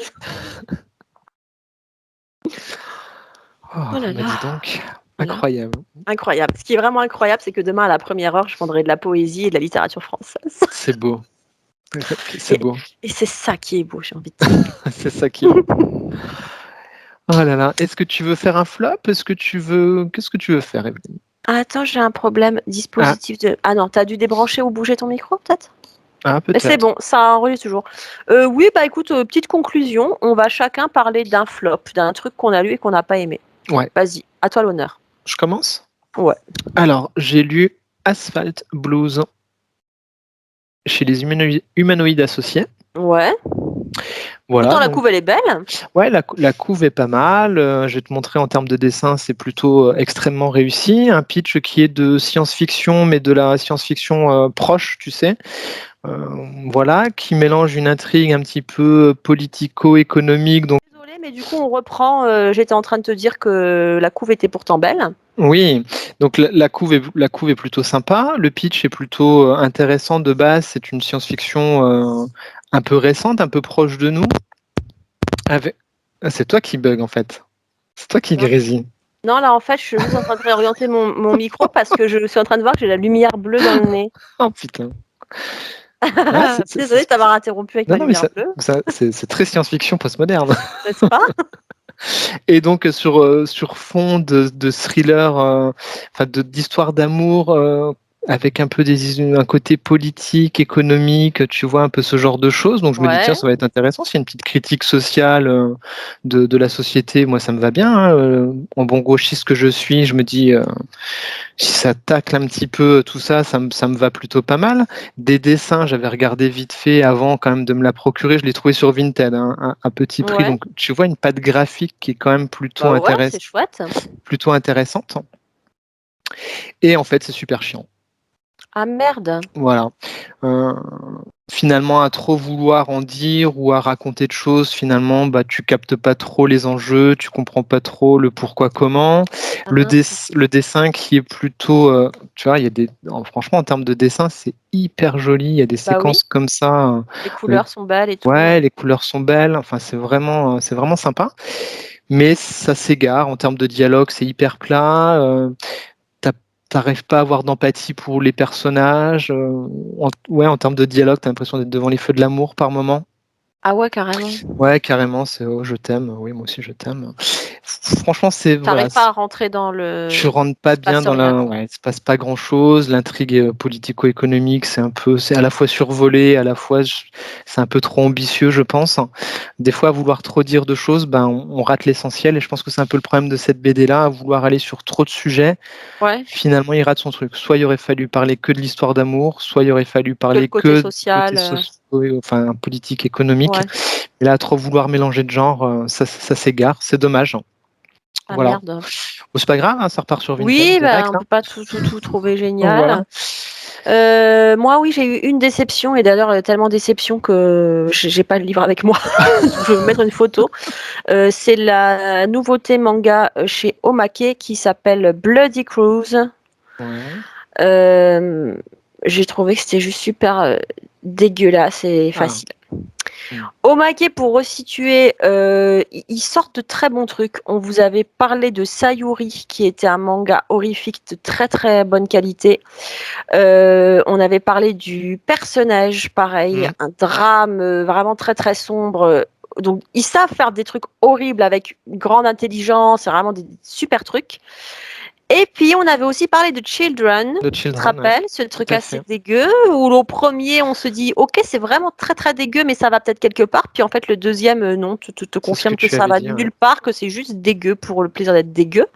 Oh là Bah là. dis donc, Voilà. incroyable. Incroyable. Ce qui est vraiment incroyable, c'est que demain à la première heure, je vendrai de la poésie et de la littérature française. C'est beau. C'est beau. Et c'est ça qui est beau, j'ai envie de dire. C'est ça qui est beau. Oh là là. Est-ce que tu veux faire un flop? Qu'est-ce que tu veux faire, Evelyne? Ah, attends, j'ai un problème. Dispositif de. Ah non, t'as dû débrancher ou bouger ton micro, peut-être? Ah, Mais c'est peut-être. bon, ça enregistre toujours. Oui, bah écoute, petite conclusion. On va chacun parler d'un flop, d'un truc qu'on a lu et qu'on n'a pas aimé. Ouais. Vas-y, à toi l'honneur. Je commence? Ouais. Alors, j'ai lu Asphalt Blues chez les humanoïdes associés. Ouais. Voilà. Pourtant, la Donc, couve, elle est belle. ouais, la couve est pas mal. Je vais te montrer en termes de dessin, c'est plutôt extrêmement réussi. Un pitch qui est de science-fiction, mais de la science-fiction proche, tu sais. Voilà, qui mélange une intrigue un petit peu politico-économique. Donc, Désolée, mais du coup, on reprend. J'étais en train de te dire que la couve était pourtant belle. oui, donc la couve est plutôt sympa. Le pitch est plutôt intéressant de base. C'est une science-fiction un peu récente, un peu proche de nous. Ah, c'est toi qui bug en fait. C'est toi qui Non. grésille. Non, là, en fait, je suis juste en train de réorienter mon micro parce que je suis en train de voir que j'ai la lumière bleue dans le nez. Oh putain. Ouais, Désolée de t'avoir interrompu avec non, ma non, mais lumière bleue, c'est très science-fiction postmoderne. n'est-ce pas? Et donc sur fond de thriller, enfin d'histoire d'amour, avec un peu un côté politique, économique, tu vois, un peu ce genre de choses. Donc je me dis, tiens, Ouais. ça va être intéressant. C'est une petite critique sociale de la société. Moi, ça me va bien. Hein. En bon gauchiste que je suis, je me dis, si ça tacle un petit peu tout ça, ça me va plutôt pas mal. Des dessins, j'avais regardé vite fait avant quand même de me la procurer. Je l'ai trouvé sur Vinted, hein, à petit prix. Ouais. Donc tu vois une patte graphique qui est quand même plutôt, Bah ouais, c'est chouette. plutôt intéressante. Et en fait, c'est super chiant. Ah merde. Voilà. Euh, Finalement, à trop vouloir en dire ou à raconter de choses, finalement, bah, tu captes pas trop les enjeux, tu comprends pas trop le pourquoi, comment. Ah Le, mince. le dessin qui est plutôt, tu vois, il y a franchement, en termes de dessin, c'est hyper joli. Il y a des Bah oui, séquences comme ça, les avec, couleurs sont belles et tout. ouais, les couleurs sont belles. Enfin, c'est vraiment sympa. Mais ça s'égare en termes de dialogue, c'est hyper plat. T'arrives pas à avoir d'empathie pour les personnages. Ouais, en termes de dialogue, t'as l'impression d'être devant les feux de l'amour par moment. Ah ouais, carrément. Ouais, carrément, c'est oh, je t'aime. Oui, moi aussi, je t'aime. Franchement, c'est voilà, T'arrives pas à rentrer dans tu le. rentres Il pas se bien passe dans rien, la. quoi. Ouais, il se passe pas grand-chose. L'intrigue politico-économique, c'est à la fois survolé, à la fois c'est un peu trop ambitieux, je pense. Des fois, à vouloir trop dire de choses, ben on rate l'essentiel. Et je pense que c'est un peu le problème de cette BD-là, à vouloir aller sur trop de sujets. Ouais. Finalement, il rate son truc. Soit il aurait fallu parler que de l'histoire d'amour, soit il aurait fallu Que le parler côté que du côté social. enfin politique, économique. Ouais. Et là, à trop vouloir mélanger de genres, ça s'égare. C'est dommage. Ah Voilà. merde. Bon, c'est pas grave, hein, ça repart sur Vinted Oui, bah, direct. on Hein. peut pas tout trouver Voilà. génial. Moi, oui, j'ai eu une déception, et d'ailleurs, tellement déception que j'ai pas le livre avec moi. Je vais vous mettre une photo. C'est la nouveauté manga chez Omake qui s'appelle Bloody Cruise. Ouais. Euh, j'ai trouvé que c'était juste super dégueulasse et Ah. facile. Omake, pour resituer, ils sortent de très bons trucs. On vous avait parlé de Sayuri, qui était un manga horrifique de très très bonne qualité. On avait parlé du personnage, pareil, un drame vraiment très très sombre. Donc, ils savent faire des trucs horribles avec une grande intelligence, c'est vraiment des super trucs. Et puis, on avait aussi parlé de Children. The Tu te Children, ouais, rappelles, ce truc tout à assez fait. dégueu, où au premier, on se dit, ok, c'est vraiment très très dégueu, mais ça va peut-être quelque part. Puis en fait, le deuxième, non, te C'est ce que confirme que tu ça avais va dit, ouais. nulle part, que c'est juste dégueu pour le plaisir d'être dégueu.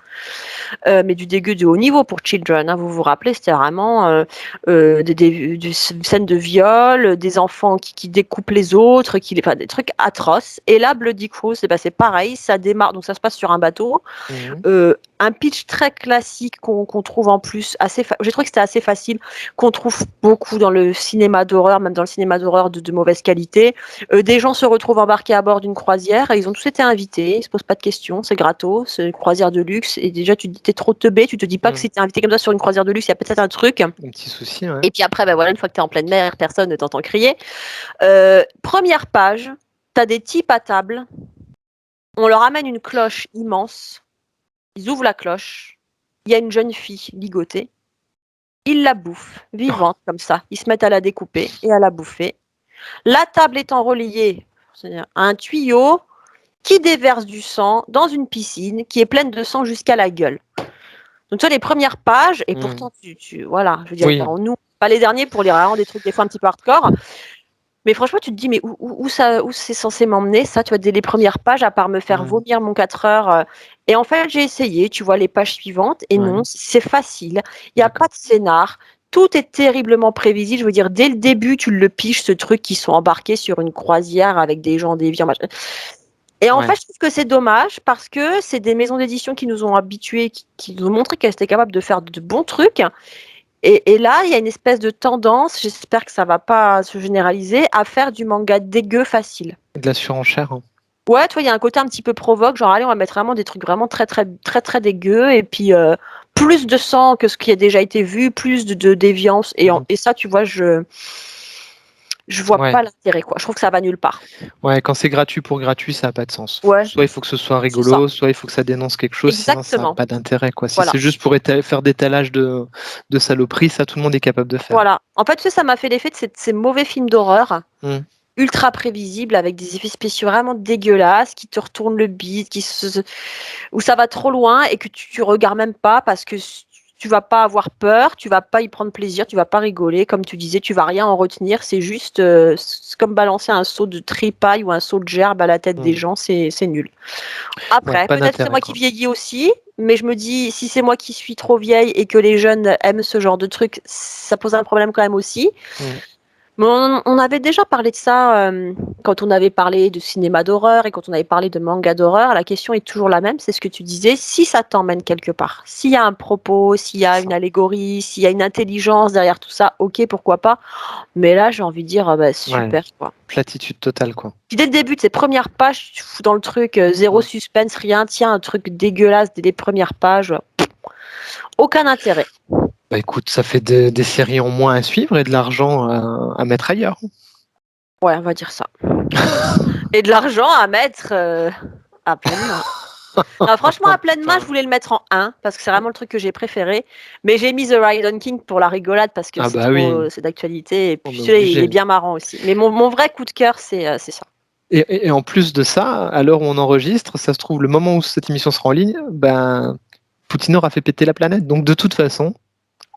Mais du dégueu de haut niveau pour Children. Hein, vous vous rappelez, c'était vraiment des scènes de viol, des enfants qui découpent les autres, enfin, des trucs atroces. Et là, Bloody Cruise, c'est pareil, ça démarre, donc ça se passe sur un bateau. Mhm. Un pitch très classique qu'on trouve en plus j'ai trouvé que c'était assez facile, qu'on trouve beaucoup dans le cinéma d'horreur, même dans le cinéma d'horreur de mauvaise qualité. Des gens se retrouvent embarqués à bord d'une croisière et ils ont tous été invités, ils se posent pas de questions, c'est gratos, c'est une croisière de luxe et déjà tu te dis t'es trop teubé, tu te dis pas que si t'es invité comme ça sur une croisière de luxe, il y a peut-être un truc. Un petit souci, ouais. Et puis après, voilà, une fois que tu es en pleine mer, personne ne t'entend crier. Première page, tu as des types à table, on leur amène une cloche immense, ils ouvrent la cloche, il y a une jeune fille ligotée, ils la bouffent, vivante comme ça, ils se mettent à la découper et à la bouffer. La table étant reliée, c'est-à-dire à un tuyau qui déverse du sang dans une piscine qui est pleine de sang jusqu'à la gueule. Donc, tu vois, les premières pages, et pourtant, voilà, je veux dire, Oui, nous, pas les derniers pour lire vraiment des trucs des fois un petit peu hardcore, mais franchement, tu te dis, mais où c'est censé m'emmener, ça, tu vois, dès les premières pages, à part me faire vomir mon 4 heures. Et en fait, j'ai essayé, tu vois, les pages suivantes, et non, ouais, c'est facile. Il n'y a pas d'accord. de scénar. Tout est terriblement prévisible. Je veux dire, dès le début, tu le piches, ce truc qui sont embarqués sur une croisière avec des gens déviants. Machin. Et en Ouais. fait, je trouve que c'est dommage parce que c'est des maisons d'édition qui nous ont habitués, qui nous ont montré qu'elles étaient capables de faire de bons trucs. Et là, il y a une espèce de tendance, j'espère que ça va pas se généraliser, à faire du manga dégueu facile. De la surenchère, hein. Ouais, tu vois, il y a un côté un petit peu provoque, genre allez, on va mettre vraiment des trucs vraiment très très très très dégueux, et puis plus de sang que ce qui a déjà été vu, plus de déviance, Mhm. et ça, tu vois, je vois Ouais. pas l'intérêt, quoi. Je trouve que ça va nulle part. Ouais, quand c'est gratuit pour gratuit, ça n'a pas de sens. Ouais, Soit il faut que ce soit c'est ça. rigolo, soit il faut que ça dénonce quelque chose, sinon ça n'a Exactement. pas d'intérêt, quoi. Si Voilà. c'est juste pour faire d'étalage de saloperies, ça tout le monde est capable de faire. Voilà. En fait, tu sais, ça m'a fait l'effet de ces mauvais films d'horreur Mm. ultra prévisibles avec des effets spéciaux vraiment dégueulasses qui te retournent le bide, où ça va trop loin et que tu regardes même pas parce que tu vas pas avoir peur, tu vas pas y prendre plaisir, tu vas pas rigoler, comme tu disais, tu vas rien en retenir. C'est juste c'est comme balancer un seau de tripaille ou un seau de gerbe à la tête des Mm. gens, c'est nul. Ouais, Après, pas peut-être c'est d'intérêt, moi qui quoi. vieillis aussi, mais je me dis, si c'est moi qui suis trop vieille et que les jeunes aiment ce genre de truc, ça pose un problème quand même aussi. Mm. Mais on avait déjà parlé de ça quand on avait parlé de cinéma d'horreur et quand on avait parlé de manga d'horreur. La question est toujours la même, c'est ce que tu disais. Si ça t'emmène quelque part, s'il y a un propos, s'il y C'est a une ça. allégorie, s'il y a une intelligence derrière tout ça, ok, pourquoi pas. Mais là, j'ai envie de dire, bah, Ouais, super, quoi. platitude totale, quoi. Puis dès le début de ces premières pages, tu fous dans le truc, zéro Mm. suspense, rien. Tiens, un truc dégueulasse dès les premières pages. Aucun intérêt. Bah écoute, ça fait des séries en moins à suivre et de l'argent à mettre ailleurs. Ouais, on va dire ça. Et de l'argent à mettre à pleine main. Non, franchement, Oh, à pleine main, je putain. voulais le mettre en 1 parce que c'est vraiment le truc que j'ai préféré. Mais j'ai mis The Ryan King pour la rigolade parce que Ah bah oui, c'est d'actualité. Et on puis est celui-là, il est obligé. bien marrant aussi. Mais mon vrai coup de cœur, c'est ça. Et en plus de ça, à l'heure où on enregistre, ça se trouve, le moment où cette émission sera en ligne, ben, Poutine aura fait péter la planète. Donc de toute façon,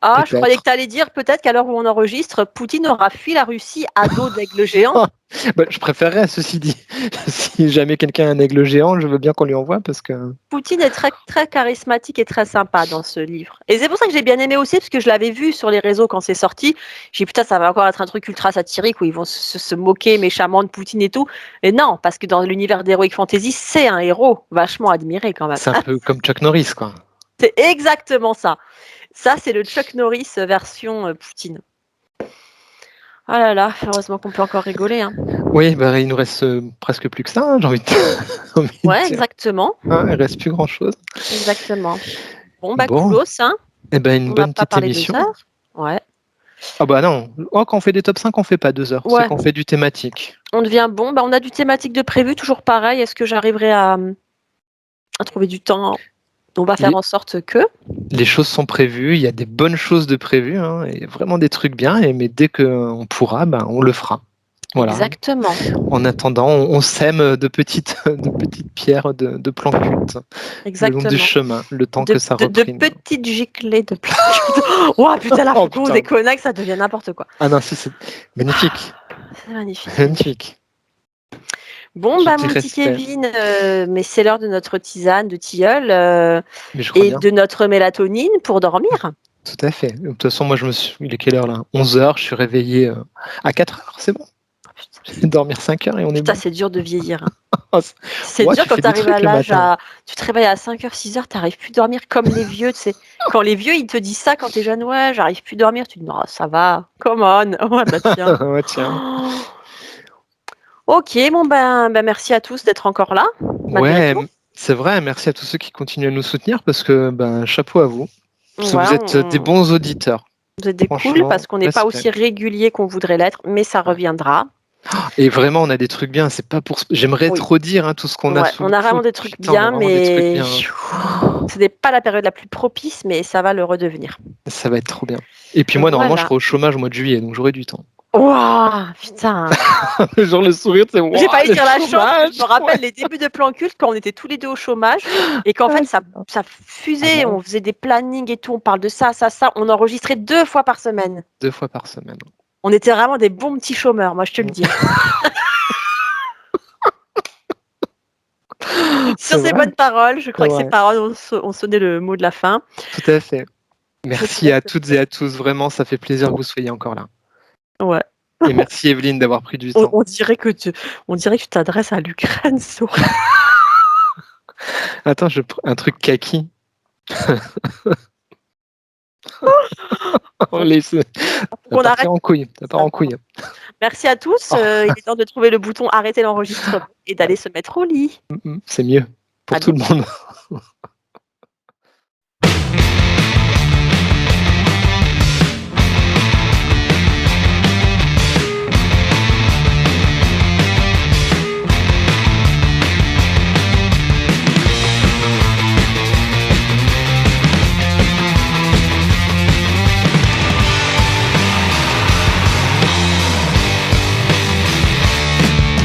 Ah, je croyais que peut-être. tu allais dire peut-être qu'à l'heure où on enregistre, Poutine aura fui la Russie à dos d'aigle géant. Bah, je préférerais, ceci dit, si jamais quelqu'un a un aigle géant, je veux bien qu'on lui envoie parce que. Poutine est très, très charismatique et très sympa dans ce livre. Et c'est pour ça que j'ai bien aimé aussi, parce que je l'avais vu sur les réseaux quand c'est sorti. J'ai dit, putain, ça va encore être un truc ultra satirique où ils vont se moquer méchamment de Poutine et tout. Et non, parce que dans l'univers d'Heroic Fantasy, c'est un héros vachement admiré quand même. C'est un peu comme Chuck Norris, quoi. C'est exactement ça. Ça, c'est le Chuck Norris version Poutine. Ah là là, heureusement qu'on peut encore rigoler. Hein. Oui, bah, il nous reste presque plus que ça, hein, j'ai envie de, j'ai envie de Ouais, dire. exactement. Hein, il reste plus grand-chose. Exactement. Bon, bah, Bon, coolos, hein. eh ben, une On n'a bonne pas petite parlé 2 heures. émission. Ouais. Ah bah non, oh, quand on fait des top 5, on fait pas 2 heures, c'est Ouais. qu'on fait du thématique. On devient bon. Bah, on a du thématique de prévu, toujours pareil. Est-ce que j'arriverai à trouver du temps? On va faire Les, en sorte que. les choses sont prévues, il y a des bonnes choses de prévues, hein, et vraiment des trucs bien, mais dès qu'on pourra, ben, on le fera. Voilà. Exactement. En attendant, on sème de petites pierres de plan culte le long Exactement. du chemin, le temps De, que ça de reprenne. petites giclées de plan culte. Oh putain, là, Oh, faut qu'on putain. déconnecte, ça devient n'importe quoi. Ah non, si, c'est magnifique. C'est magnifique. Magnifique. Bon, Je bah, dis mon petit respect. Kevin, mais c'est l'heure de notre tisane de tilleul Mais je crois et bien. de notre mélatonine pour dormir. Tout à fait. De toute façon, moi, il est quelle heure là? 11h, je suis réveillé à 4h, c'est bon. Je vais dormir 5 heures et on est Putain, bon. c'est dur de vieillir. Hein. Oh, C'est ouais, dur tu quand fais tu des arrives à trucs le l'âge matin. tu te réveilles à 5h, 6h, tu n'arrives plus à dormir comme les vieux, tu sais. Quand les vieux, ils te disent ça quand t'es jeune, ouais, j'arrive plus à dormir, tu te dis, non, ça va, come on. Ouais, bah tiens. Ouais, tiens. Ok, bon, ben, merci à tous d'être encore là, malgré Ouais, tout. c'est vrai. Merci à tous ceux qui continuent à nous soutenir parce que, ben, chapeau à vous. Parce que Ouais, vous êtes des bons auditeurs. vous êtes des cool Franchement, parce qu'on n'est pas respect. aussi régulier qu'on voudrait l'être, mais ça Ouais. reviendra. Et vraiment, on a des trucs bien. C'est pas pour. J'aimerais Oui. trop dire tout ce qu'on a Ouais, sous on le a vraiment coude. des trucs Putain, on a bien, vraiment des trucs mais bien. ce n'est pas la période la plus propice, mais ça va le redevenir. Ça va être trop bien. Et puis moi, normalement, je Voilà. serai au chômage au mois de juillet, donc j'aurai du temps. Ouah, putain. Genre le sourire, c'est J'ai waouh, failli le dire la chance, mais je chômage. me rappelle Ouais. les débuts de Plan Cult quand on était tous les deux au chômage et qu'en fait ça fusait, Avant, on faisait des plannings et tout, on parle de ça, on enregistrait 2 fois par semaine. 2 fois par semaine. On était vraiment des bons petits chômeurs, moi je te le dis. C'est Sur ces vrai, bonnes paroles, je c'est crois que ces vrai. paroles ont sonné le mot de la fin. Tout à fait. Je te Merci laisse à te toutes et dire. à tous. Vraiment, ça fait plaisir que vous soyez encore là. Ouais. Et merci Evelyne d'avoir pris du On, temps. on dirait que tu t'adresses à l'Ukraine, Sophie. Attends, un truc kaki. Oh, ça va On arrête. partir en couille. Ça part en couille. Merci à tous. Oh, Il est temps de trouver le bouton arrêter l'enregistrement et d'aller se mettre au lit. c'est mieux pour À tout le bientôt. monde.